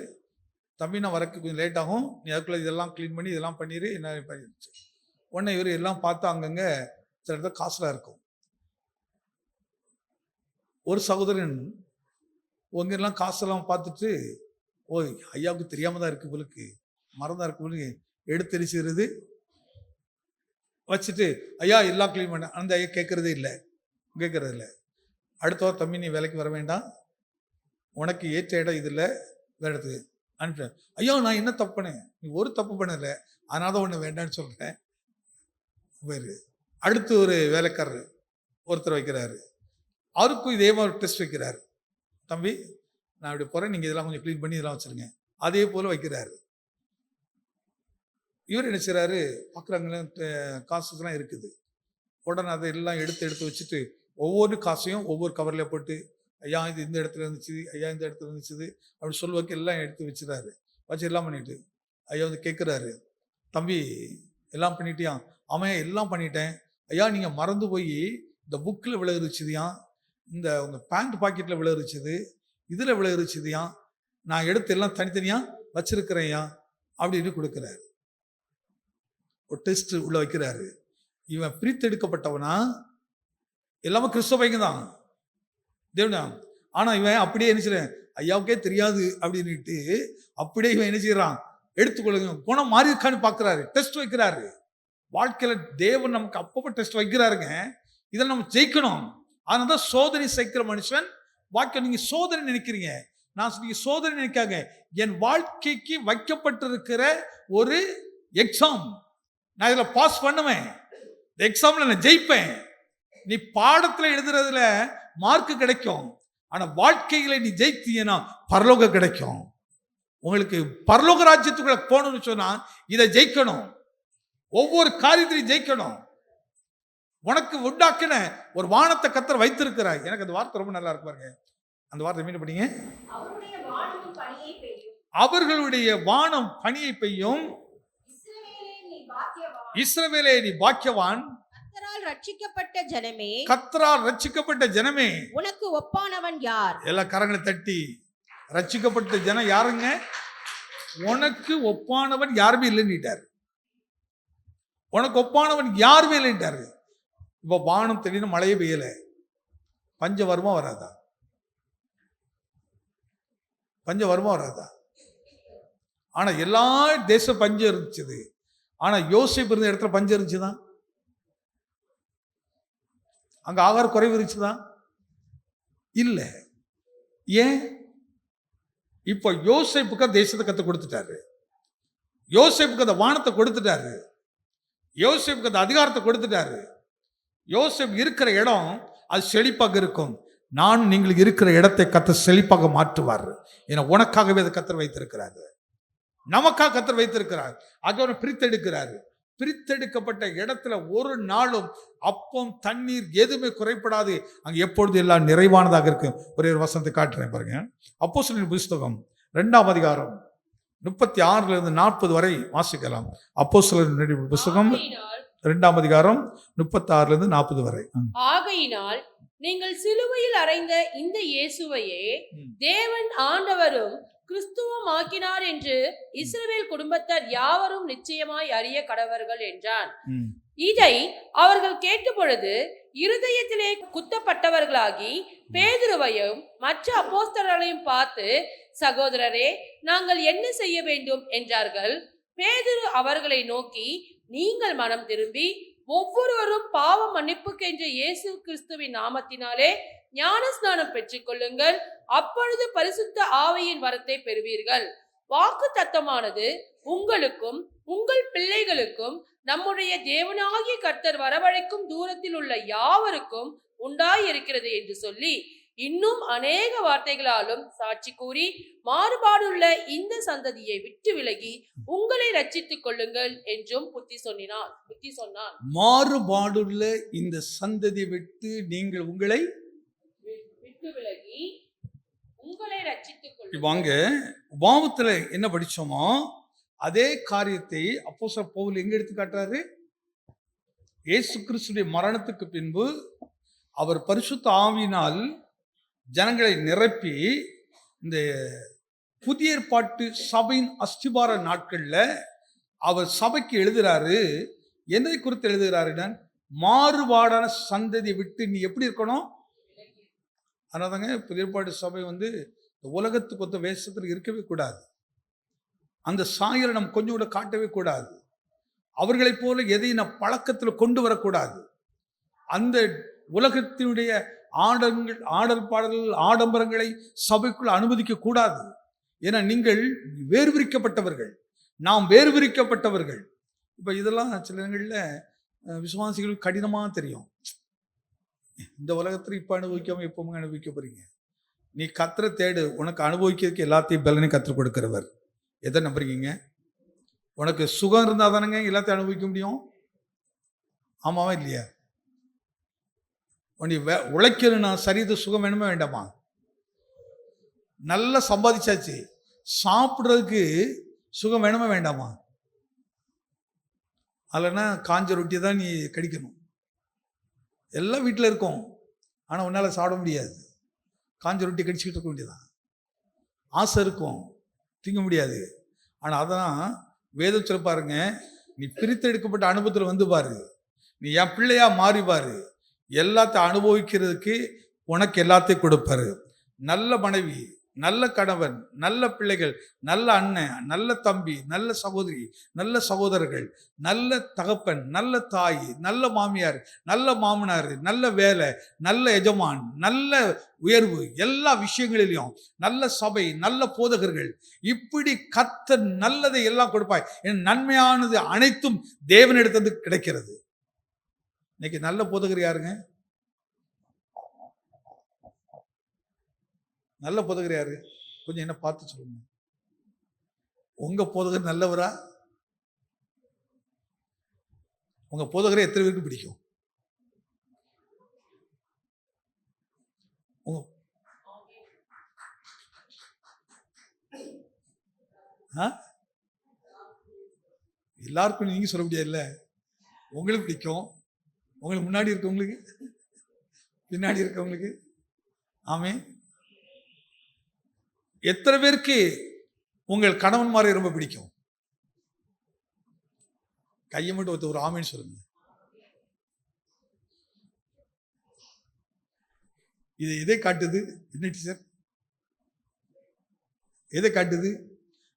தம்பி நான் வரக்கு கொஞ்சம் லேட் ஆகும், நீ அதுக்குள்ளே இதெல்லாம் க்ளீன் பண்ணி இதெல்லாம் பண்ணிடு என்ன பண்ணிடுச்சு. உடனே இவர் எல்லாம் பார்த்து அங்கங்கே சில இடத்துல காசுலாம் இருக்கும். ஒரு சகோதரன் உங்கெல்லாம் காசெல்லாம் பார்த்துட்டு, ஓ ஐயாவுக்கு தெரியாமல் தான் இருக்கு போலுக்கு, மறந்தா இருக்கு போலுக்கு எடுத்தெரிச்சுறது வச்சுட்டு, ஐயா எல்லாம் க்ளீன் பண்ண. அந்த ஐயா கேட்கறதே இல்லை. அடுத்த வாரம், தம்பி நீ வேலைக்கு வர வேண்டாம், உனக்கு ஏற்ற இடம் இது இல்லை, வேற இடத்துக்கு அனுப்பிட்டேன். ஐயா நான் என்ன தப்பு பண்ணேன்? நீ ஒரு தப்பு பண்ணலை, அதனால தான் ஒன்று வேண்டான்னு சொல்கிறேன். வேறு அடுத்து ஒரு வேலைக்காரர் ஒருத்தர் வைக்கிறாரு, அவருக்கும் இதே மாதிரி டெஸ்ட் வைக்கிறாரு. தம்பி நான் இப்படி போகிறேன், நீங்கள் இதெல்லாம் கொஞ்சம் க்ளீன் பண்ணி இதெல்லாம் வச்சுருங்க. அதே போல் வைக்கிறாரு. இவர் என்ன செய்கிறாரு, பார்க்குறாங்களே காசுலாம் இருக்குது. உடனே அதை எல்லாம் எடுத்து வச்சுட்டு ஒவ்வொரு காசையும் ஒவ்வொரு கவரில் போட்டு, ஐயா இது இந்த இடத்துல இருந்துச்சு, ஐயா இந்த இடத்துல இருந்துச்சு அப்படி சொல்லுவாக்கு எல்லாம் எடுத்து வச்சுறாரு. வச்சு எல்லாம் பண்ணிட்டு ஐயா வந்து கேட்குறாரு, தம்பி எல்லாம் பண்ணிட்டியா? அவன் எல்லாம் பண்ணிட்டேன் ஐயா, நீங்கள் மறந்து போய் இந்த புக்கில் விழுகுச்சுதியா, இந்த உங்கள் பேண்ட் பாக்கெட்டில் விழுகுச்சுது, இதில் விழுகுச்சுதியா, நான் எடுத்து எல்லாம் தனித்தனியாக வச்சிருக்கிறேன்யா அப்படின்னு கொடுக்குறாரு. ஒரு டெஸ்ட் உள்ள வைக்கிறாரு. இவன் பிரித்தெடுக்கப்பட்டவனா? எல்லாமே கிறிஸ்தவ பையன் தான், தேவனா. ஆனால் இவன் அப்படியே என்ன செய்யறேன், ஐயாவுக்கே தெரியாது அப்படின்ட்டு அப்படியே இவன் என்ன செய்யறான், எடுத்துக்கொள்ளுங்க குணம் மாறி இருக்கான்னு பார்க்குறாரு, டெஸ்ட் வைக்கிறாரு. வாழ்க்கையில் தேவன் நமக்கு அப்பப்போ டெஸ்ட் வைக்கிறாருங்க. இதில் நம்ம ஜெயிக்கணும். அதனால தான் சோதனை சேர்க்கிற மனுஷன் வாக்கியம். நீங்கள் சோதனை நினைக்கிறீங்க, நான் நீங்க சோதனை நினைக்காங்க, என் வாழ்க்கைக்கு வைக்கப்பட்டிருக்கிற ஒரு எக்ஸாம். நான் இதில் பாஸ் பண்ணுவேன், இந்த எக்ஸாமில் நான் ஜெயிப்பேன். நீ பாடத்தில் எழுதுறதுல மார்க்கு கிடைக்கும், ஆனால் வாழ்க்கைகளை நீ ஜெயித்தீங்கன்னா பரலோகம் கிடைக்கும். உங்களுக்கு பரலோக ராஜ்யத்துக்குள்ள போகணும்னு சொன்னா இதை ஜெயிக்கணும். ஒவ்வொரு காரியத்திலையும் ஜெயிக்கணும். உனக்கு உண்டாக்கின ஒரு வானத்தை கர்த்தர் வைத்திருக்கிறார். எனக்கு அந்த வார்த்தை ரொம்ப நல்லா இருக்கு பாருங்க. அந்த வார்த்தை மீண்டும் படிங்க. அவர்களுடைய வானம் பனியை பெய்யும், இஸ்ரவேலே நீ பாக்கியவான், கர்த்தரால் ரட்சிக்கப்பட்ட ஜனமே, கர்த்தரால் ரட்சிக்கப்பட்ட ஜனமே, உனக்கு ஒப்பானவன் யார்? எல்லா கரங்களை தட்டி, ரட்சிக்கப்பட்ட ஜனம் யாருங்க? உனக்கு ஒப்பானவன் யாருமே இல்லைன்னுட்டாரு. உனக்கு ஒப்பானவன் யாருமே இல்லைன்ட்டாரு. இப்ப வானம் திடீர்னு மழையே பெய்யல, பஞ்சம் வருமா வராதா? பஞ்சம் வருமா வராதா? ஆனா எல்லா தேச பஞ்சம் இருந்துச்சு. ஆனா யோசேப்பு இருந்த இடத்துல பஞ்சம் இருந்துச்சுதான், அங்க ஆகார குறைவு இருந்துச்சுதான் இல்ல. ஏன்? இப்ப யோசேப்புக்கு தேசத்தை கத்து கொடுத்துட்டாரு, யோசேப்புக்கு அந்த வானத்தை கொடுத்துட்டாரு, யோசேப்புக்கு அந்த அதிகாரத்தை கொடுத்துட்டாரு. யோசேப்பு இருக்கிற இடம் அது செழிப்பாக இருக்கும். நான் நீங்கள் இருக்கிற இடத்தை கர்த்தர் செழிப்பாக மாற்றுவார். ஏன்னா உனக்காகவே அதை கர்த்தர் வைத்திருக்கிறாரு, நமக்காக கர்த்தர் வைத்திருக்கிறார். அதோட பிரித்தெடுக்கிறாரு. பிரித்தெடுக்கப்பட்ட இடத்துல ஒரு நாளும் அப்பம் தண்ணீர் எதுவுமே குறைப்படாது. அங்க எப்பொழுது எல்லாம் நிறைவானதாக இருக்கும். ஒரே ஒரு வசனத்தை காட்டுறேன் பாருங்க. அப்போஸ்தலரின் புத்தகம் 2ஆம் அதிகாரம் 36 40 வரை வாசிக்கலாம். அப்போஸ்தலரின் புத்தகம் 2ஆம் அதிகாரம் 36 40 வரை. ஆகையினால் நீங்கள் சிலுவையில் அறைந்த இந்த இயேசுவையே தேவன் ஆண்டவரும் கிறிஸ்துவம் ஆக்கினார் என்று இஸ்ரவேல் குடும்பத்தார் யாவரும் நிச்சயமாய் அறிய கடவர்கள் என்றான். இதை அவர்கள் கேட்ட பொழுது இருதயத்திலே குத்தப்பட்டவர்களாகி பேதுருவையும் மற்ற அப்போஸ்தலர்களையும் பார்த்து, சகோதரரே, நாங்கள் என்ன செய்ய வேண்டும் என்றார்கள். பேதுரு அவர்களை நோக்கி, நீங்கள் மனம் திரும்பி ஒவ்வொருவரும் பாவ மன்னிப்புக்கென்று இயேசு கிறிஸ்துவின் நாமத்தினாலே ஞானஸ்நானம் பெற்றுக்கொள்ளுங்கள், அப்பொழுது பரிசுத்த ஆவியின் வரத்தை பெறுவீர்கள். வாக்கு தத்தமானது உங்களுக்கும் உங்கள் பிள்ளைகளுக்கும் நம்முடைய தேவனாகிய கர்த்தர் வரவழைக்கும் தூரத்தில் உள்ள யாவருக்கும் உண்டாயிருக்கிறது என்று சொல்லி இன்னும் அநேக வார்த்தைகளாலும் சாட்சி கூறி, மாறுபாடுள்ள இந்த சந்ததியை விட்டு விலகி உங்களை ரட்சித்துக் கொள்ளுங்கள் என்றும் புத்தி சொன்னான். மாறுபாடுள்ள இந்த சந்ததியை விட்டு நீங்கள் உங்களை விட்டு விலகி உங்களை ரட்சித்துக் கொள்ளுங்கள். வாங்க, உபாகமத்துல என்ன படிச்சோமோ அதே காரியத்தை அப்போஸ்தலர் பவுல் எங்க எடுத்து காட்டுறாரு? இயேசு கிறிஸ்துவின் மரணத்துக்கு பின்பு அவர் பரிசுத்த ஆவியினால் ஜனங்களை நிரப்பி இந்த புதிய ஏற்பாட்டு சபையின் அஸ்திபார நாட்கள்ல அவர் சபைக்கு எழுதுறாரு. என்னை குறித்து எழுதுகிறாருன்னா, மாறுபாடான சந்ததியை விட்டு நீ எப்படி இருக்கணும். அதனாலதாங்க புதிய ஏற்பாட்டு சபை இந்த உலகத்துக்கு ஒத்த வேஷத்தில் இருக்கவே கூடாது. அந்த சாயலை நம்ம கொஞ்சம் கூட காட்டவே கூடாது. அவர்களைப் போல எதையும் நம் பழக்கத்தில் கொண்டு வரக்கூடாது. அந்த உலகத்தினுடைய ஆடல் பாடல்கள் ஆடம்பரங்களை சபைக்குள் அனுமதிக்க கூடாது. ஏன்னா நீங்கள் வேறு பிரிக்கப்பட்டவர்கள், நாம் வேறு பிரிக்கப்பட்டவர்கள். இப்போ இதெல்லாம் சில இடங்களில் விசுவாசிகளுக்கு கடினமாக தெரியும். இந்த உலகத்தில் இப்போ அனுபவிக்காம எப்பவுமே அனுபவிக்க போறீங்க. நீ கத்தரை தேடு, உனக்கு அனுபவிக்கிறதுக்கு எல்லாத்தையும் பலனையும் கற்றுக் கொடுக்கிறவர். எதை நம்புறீங்க? உனக்கு சுகம் இருந்தால் தானங்க எல்லாத்தையும் அனுபவிக்க முடியும். ஆமாவா இல்லையா? நீ உழைக்கணும்னா சரீர சுகம் வேணுமா வேண்டாமா? நல்லா சம்பாதிச்சாச்சு, சாப்பிட்றதுக்கு சுகம் வேணுமா வேண்டாமா? அல்லனா காஞ்ச ரொட்டி தான் நீ கடிக்கணும். எல்லாம் வீட்டில் இருக்கும், ஆனால் உன்னால் சாப்பிட முடியாது. காஞ்ச ரொட்டி கடிச்சிக்கிட்டு இருக்க வேண்டியதான். ஆசை இருக்கும், திங்க முடியாது. ஆனால் அதான் வேதம் சொல்ல பாருங்க, நீ பிரித்தெடுக்கப்பட்ட அனுபவத்தில் பாரு, நீ என் பிள்ளையா மாறி பாரு, எல்லாத்தையும் அனுபவிக்கிறதுக்கு உனக்கு எல்லாத்தையும் கொடுப்பாரு. நல்ல மனைவி, நல்ல கணவன், நல்ல பிள்ளைகள், நல்ல அண்ணன், நல்ல தம்பி, நல்ல சகோதரி, நல்ல சகோதரர்கள், நல்ல தகப்பன், நல்ல தாய், நல்ல மாமியார், நல்ல மாமனார், நல்ல வேலை, நல்ல எஜமான், நல்ல உயர்வு, எல்லா விஷயங்களிலும் நல்ல சபை, நல்ல போதகர்கள், இப்படி கர்த்தர் நல்லதை எல்லாம் கொடுப்பாய். என் நன்மையானது அனைத்தும் தேவனிடத்திலிருந்து கிடைக்கிறது. இன்னைக்கு நல்ல போதகர் யாருங்க? நல்ல போதகர் யாரு? கொஞ்சம் என்ன பார்த்து சொல்லுங்க. உங்க போதகர் நல்லவரா? உங்க போதகரை எத்தனை பேருக்கு பிடிக்கும்? எல்லாருக்கும் நீங்க சொல்ல முடியாதுல்ல. உங்களுக்கு பிடிக்கும், உங்களுக்கு முன்னாடி இருக்கவங்களுக்கு, பின்னாடி இருக்கவங்களுக்கு. ஆமே. எத்தனை பேருக்கு உங்கள் கணவன்மாரை ரொம்ப பிடிக்கும்? கையை மட்டும் ஒரு ஆமேன்னு சொல்லுங்க. இது எதை காட்டுது? என்ன டீச்சர் எதை காட்டுது?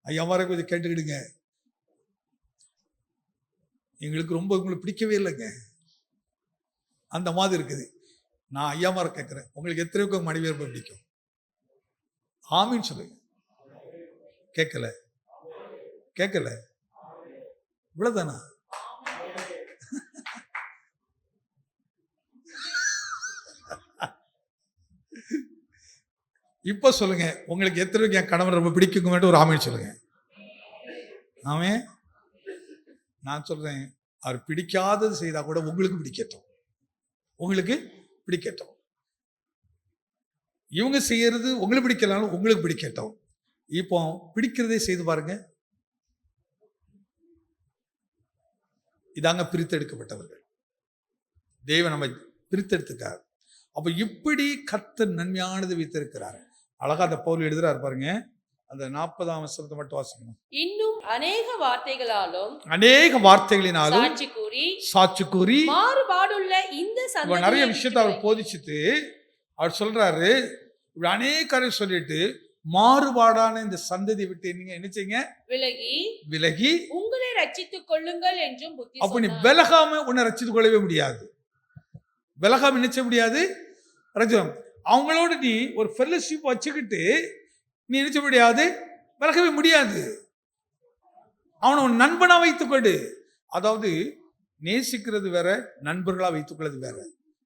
ஐயாமாரை கொஞ்சம் கேட்டுக்கிடுங்க. எங்களுக்கு ரொம்ப உங்களை பிடிக்கவே இல்லைங்க, அந்த மாதிரி இருக்குது. நான் ஐயாமாரை கேட்குறேன், உங்களுக்கு எத்தனை பேருக்கு மனைவி ரொம்ப பிடிக்கும்? ஆமீன்னு சொல்லுங்க. கேட்கல கேட்கல இவ்வளவுதானா? இப்ப சொல்லுங்க, உங்களுக்கு எத்தனை என் கணவன் ரொம்ப பிடிக்கும்? ஒரு ஆமீன்னு சொல்லுங்க. ஆமே. நான் சொல்றேன், அவர் பிடிக்காதது செய்தா கூட உங்களுக்கு பிடிக்கட்டும், உங்களுக்கு பிடிக்கட்டும். இவங்க செய்யறது உங்களுக்கு பிடிக்கலாலும் உங்களுக்கு பிடிக்கட்டும். இப்போ பிடிக்கிறதே செய்து பாருங்க. இதாங்க பிரித்தெடுக்கப்பட்டவர்கள். தேவன் நம்மை பிரித்தெடுத்துக்கார். அப்ப இப்படி கர்த்தர் நன்மையானது வைத்திருக்கிறார். அழகா அந்த பவுல் எழுதுறாரு பாருங்க. அந்த 40ஆம் வசனத்தை மட்டும் வாசிக்கணும். இன்னும் அநேக வார்த்தைகளினாலும் சாட்சி கூறி மாறுபாடுள்ள இந்த சந்ததியை நிறைய விஷயத்தை அவர் போதிச்சுட்டு அவர் சொல்றாரு, இப்படி அநேக சொல்லிட்டு மாறுபாடான இந்த சந்ததி விட்டு நீங்க என்ன செய்யுங்க? விலகி உங்களை ரட்சித்துக் கொள்ளுங்கள் என்றும் புத்தி சொன்னார். அப்ப நீ விலகாம உன்னை ரட்சித்துக் கொள்ளவே முடியாது. விலகாம நினைச்ச முடியாது. அவங்களோட நீ ஒரு ஃபெல்லோஷிப் வச்சுக்கிட்டு நீ நினைச்ச முடியாது, விலகவே முடியாது. அவனை ஒரு நண்பனா வைத்துக்கொண்டு, அதாவது நேசிக்கிறது வேற, நண்பர்களா வைத்துக்கொள்வது வேற.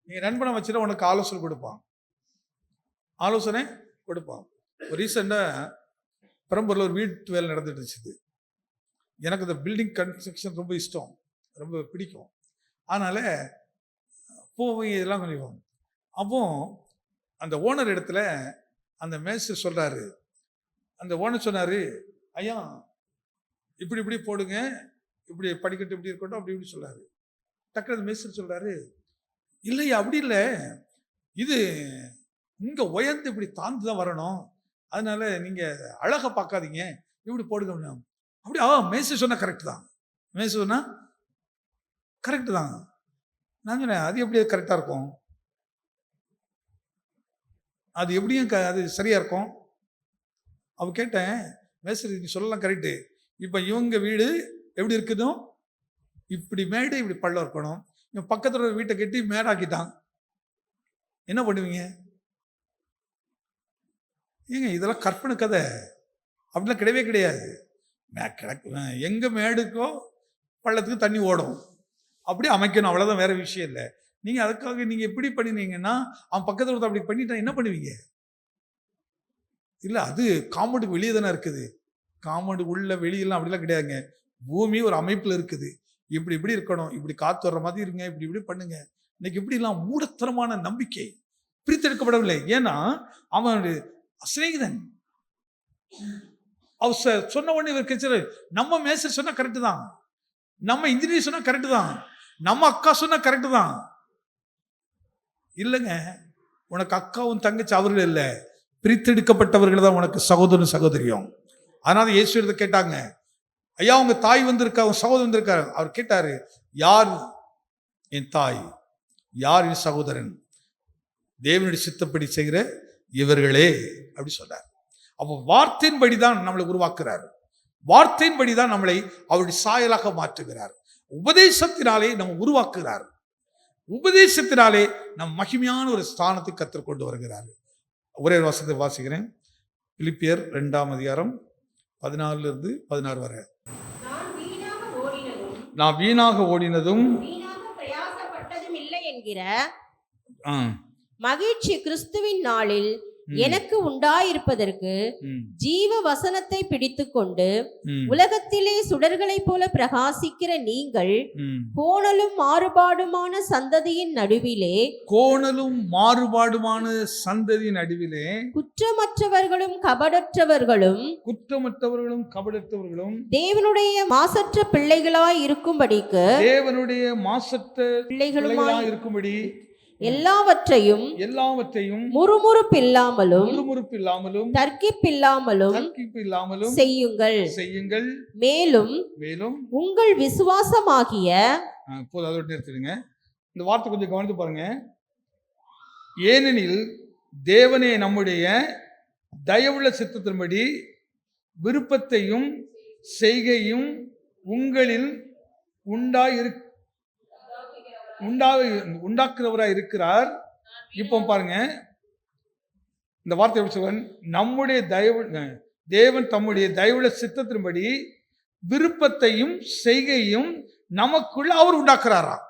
நீங்க நண்பனை வச்சுட்டு உனக்கு ஆலோசனை கொடுப்பான். ஒரு ரீசெண்டா பெரம்பூர்ல ஒரு வீட்டு வேலை நடந்துட்டு இருந்துச்சு. எனக்கு இந்த பில்டிங் கன்ஸ்ட்ரக்ஷன் ரொம்ப இஷ்டம், ரொம்ப பிடிக்கும். அதனால போய் இதெல்லாம் பண்ணிடுவோம். அப்போ அந்த ஓனர் இடத்துல அந்த மேஸ்டர் சொல்றாரு, அந்த ஓனர் சொன்னாரு, ஐயா இப்படி இப்படி போடுங்க, இப்படி படிக்கட்டு இப்படி இருக்கட்டும், அப்படி இப்படி சொல்றாரு. டக்குனு அந்த மேஸ்டர் சொல்றாரு, இல்லையா அப்படி இல்லை, இது இங்க உயர்ந்து இப்படி தாழ்ந்து தான் வரணும், அதனால நீங்க அழகை பார்க்காதீங்க, இப்படி போடுங்க. அப்படி மேசை சொன்னா கரெக்ட் தான், மேசை சொன்னா கரெக்ட் தான். நான் சொன்னேன், அது எப்படி கரெக்டா இருக்கும், அது எப்படியும் அது சரியா இருக்கும். அவ கேட்டேன், மேஸ்திரி நீ சொல்லலாம் கரெக்டு, இப்போ இவங்க வீடு எப்படி இருக்கணும், இப்படி மேடு இப்படி பள்ளம் இருக்கணும், இவன் பக்கத்துல வீட்டை கட்டி மேடாக்கிட்டான், என்ன பண்ணுவீங்க? ஏங்க இதெல்லாம் கற்பனை கதை, அப்படிலாம் கிடையவே கிடையாது. எங்க மேடுக்கோ பள்ளத்துக்கு தண்ணி ஓடும், அப்படி அமைக்கணும், அவ்வளவுதான், வேற விஷயம் இல்லை. நீங்க அதுக்காக நீங்க எப்படி பண்ணினீங்கன்னா அவன் பக்கத்துல ஒருத்தர் அப்படி பண்ணிட்டான், என்ன பண்ணுவீங்க? இல்ல அது காம்பவுண்டுக்கு வெளியே தானே இருக்குது, காம்பவுண்டு உள்ள வெளியெல்லாம் அப்படிலாம் கிடையாதுங்க. பூமி ஒரு அமைப்புல இருக்குது, இப்படி இப்படி இருக்கணும், இப்படி காத்து வர்ற மாதிரி இருங்க, இப்படி இப்படி பண்ணுங்க. இன்னைக்கு இப்படி எல்லாம் மூடத்தனமான நம்பிக்கை பிரித்தெடுக்கப்படவில்லை. ஏன்னா அவன் சிநேகிதன், அவ சொன்ன உடனே இவர் கிடைச்சாரு. நம்ம மேசர் சொன்னா கரெக்டு தான், நம்ம இன்ஜினியர் சொன்னா கரெக்டு தான், நம்ம அக்கா சொன்னா கரெக்டு தான். இல்லைங்க, உனக்கு அக்காவும் தங்கச்சி அவர்கள் இல்லை, பிரித்தெடுக்கப்பட்டவர்கள் தான் உனக்கு சகோதரன் சகோதரியும். அதனால இயேசு கேட்டாங்க, ஐயா உங்க தாய் வந்திருக்கா, உங்க சகோதரன் வந்திருக்காரு. அவர் கேட்டாரு, யார் என் தாய், யார் என் சகோதரன்? தேவனுடைய சித்தப்படி செய்கிற இவர்களே அப்படி சொல்றார். அப்போ வார்த்தையின்படி தான் நம்மளை உருவாக்குறார், வார்த்தையின்படி தான் நம்மளை அவருடைய சாயலாக மாற்றுகிறார், உபதேசத்தினாலே நம்ம உருவாக்குகிறார், உபதேசத்தினாலே நம் மகிமையான ஒரு ஸ்தானத்தை கற்றுக்கொண்டு வருகிறார். ஒரே வசனத்தை வாசிக்கிறேன், பிலிப்பியர் 2ஆம் அதிகாரம் 14 வரை. நான் வீணாக ஓடினதும் வீணாக பிரயாசப்பட்டதும் இல்லை என்கிற ஆ, மகிழ்ச்சி கிறிஸ்துவின் நாளில் எனக்கு உண்டாயிருப்பதற்கு ஜீவ வசனத்தை பிடித்துக்கொண்டு உலகத்திலே சுடர்களைப் போல பிரகாசிக்கிற நீங்கள் கோணலும் மாறுபாடுமான சந்ததியின் நடுவிலே குற்றமற்றவர்களும் கபடற்றவர்களும் தேவனுடைய மாசற்ற பிள்ளைகளாய் இருக்கும்படிக்கு இருக்கும்படி எல்லாவற்றையும் முறுமுறுப்பில்லாமலும் தர்க்கிப்பில்லாமலும் செய்யுங்கள். மேலும் உங்கள் விசுவாசமாகிய அதோட நிறுத்திடுங்க. இந்த வார்த்தை கொஞ்சம் கவனித்து பாருங்க. ஏனெனில் தேவனே நம்முடைய தயவுள்ள சித்தத்தின்படி விருப்பத்தையும் செய்கையும் உங்களில் உண்டாக்குறவராய் இருக்கிறார். இப்போ பாருங்க, இந்த வார்த்தை எப்படி சொல்றேன், நம்முடைய தேவன் தம்முடைய தயவுள்ள சித்தத்தின்படி விருப்பத்தையும் செய்கையும் நமக்குள்ள அவர் உண்டாக்குறாராம்.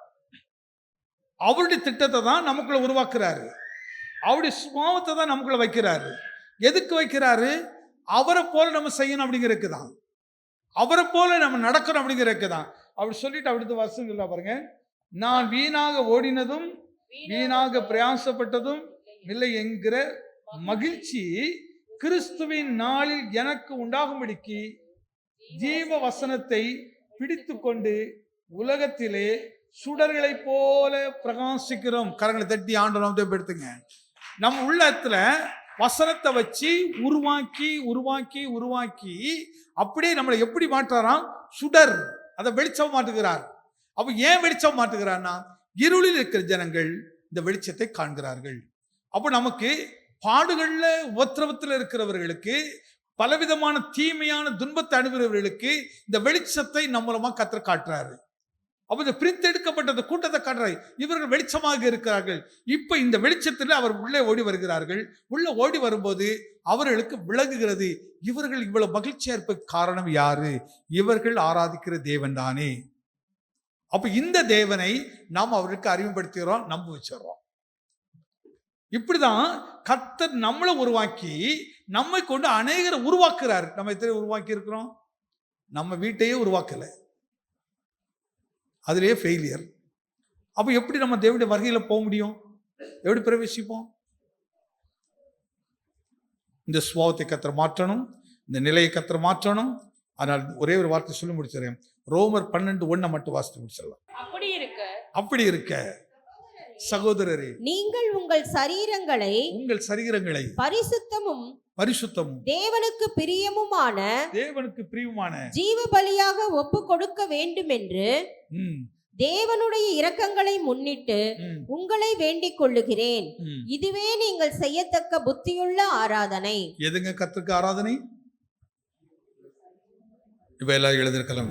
அவருடைய திட்டத்தை தான் நமக்குள்ள உருவாக்குறாரு, அவருடைய சுபாவத்தை தான் நமக்குள்ள வைக்கிறாரு. எதுக்கு வைக்கிறாரு? அவரை போல நம்ம செய்யணும் அப்படிங்கிறதுக்கு தான், அவரை போல நம்ம நடக்கணும் அப்படிங்கிறதுக்கு தான். அப்படி சொல்லிட்டு அடுத்த வருஷம் சொல்ல பாருங்க, நான் வீணாக ஓடினதும் வீணாக பிரயாசப்பட்டதும் இல்லை என்கிற மகிழ்ச்சி கிறிஸ்துவின் நாளில் எனக்கு உண்டாகும்படிக்கு ஜீவ வசனத்தை பிடித்து கொண்டு உலகத்திலே சுடர்களை போல பிரகாசிக்கிறோம். கரங்களை தட்டி ஆண்டவரை எடுத்துங்க. நம்ம உள்ளத்துல வசனத்தை வச்சு உருவாக்கி உருவாக்கி உருவாக்கி அப்படியே நம்மளை எப்படி மாற்றுறான்? சுடர், அதை வெளிச்சம் மாட்டுகிறார். அப்ப ஏன் வெளிச்சம் மாட்டுகிறான்னா, இருளில் இருக்கிற ஜனங்கள் இந்த வெளிச்சத்தை காண்கிறார்கள். அப்போ நமக்கு பாடுகள்ல உபத்திரவத்தில் இருக்கிறவர்களுக்கு, பலவிதமான தீமையான துன்பத்தை அனுபவர்களுக்கு இந்த வெளிச்சத்தை நம்ம மூலமா கர்த்தர் காட்டுறாரு. அப்ப இந்த பிரித்தெடுக்கப்பட்ட கூட்டத்தை காட்டுறாரு, இவர்கள் வெளிச்சமாக இருக்கிறார்கள். இப்ப இந்த வெளிச்சத்தில் அவர் உள்ளே ஓடி வருகிறார்கள். உள்ள ஓடி வரும்போது அவர்களுக்கு விளங்குகிறது, இவர்கள் இவ்வளவு மகிழ்ச்சியா இருப்ப காரணம் யாரு? இவர்கள் ஆராதிக்கிற தேவன் தானே. அப்ப இந்த தேவனை நாம் அவருக்கு அறிமுகப்படுத்துகிறோம், நம்ப வச்சிடறோம். இப்படிதான் கர்த்தர் நம்மளை உருவாக்கி நம்மை கொண்டு அநேகரை உருவாக்குறாரு. நம்ம எத்தனை உருவாக்கி இருக்கிறோம்? நம்ம வீட்டையே உருவாக்கல, அதுலயே ஃபெயிலியர். அப்ப எப்படி நம்ம தேவனுடைய வருகையில போக முடியும்? எப்படி பிரவேசிப்போம்? இந்த சுபாவத்தை கர்த்தர் மாற்றணும், இந்த நிலையை கர்த்தர் மாற்றணும். ஆனால் ஒரே ஒரு வார்த்தை சொல்லி முடிச்சிடறேன். ரோமர் 12:1 மட்டும் வாசித்து முடிச்சிடலாம். அப்படி இருக்க சகோதரரே, நீங்கள் உங்கள் சரீரங்களை உங்கள் சரீரங்களை பரிசுத்தமும் பரிசுத்தமும் தேவனுக்கு பிரியமுமான தேவனுக்கு பிரியமான ஜீவ பலியாக ஒப்பு கொடுக்க வேண்டும் என்று ம், தேவனுடைய இரக்கங்களை முன்னிட்டு ம், உங்களை வேண்டிக் கொள்ளுகிறேன். ம். இதுவே நீங்கள் செய்யத்தக்க புத்தியுள்ள ஆராதனை. எதுங்க கர்த்தருக்கு ஆராதனை? இப்ப எல்லாரும் எழுதிருக்கலாம்.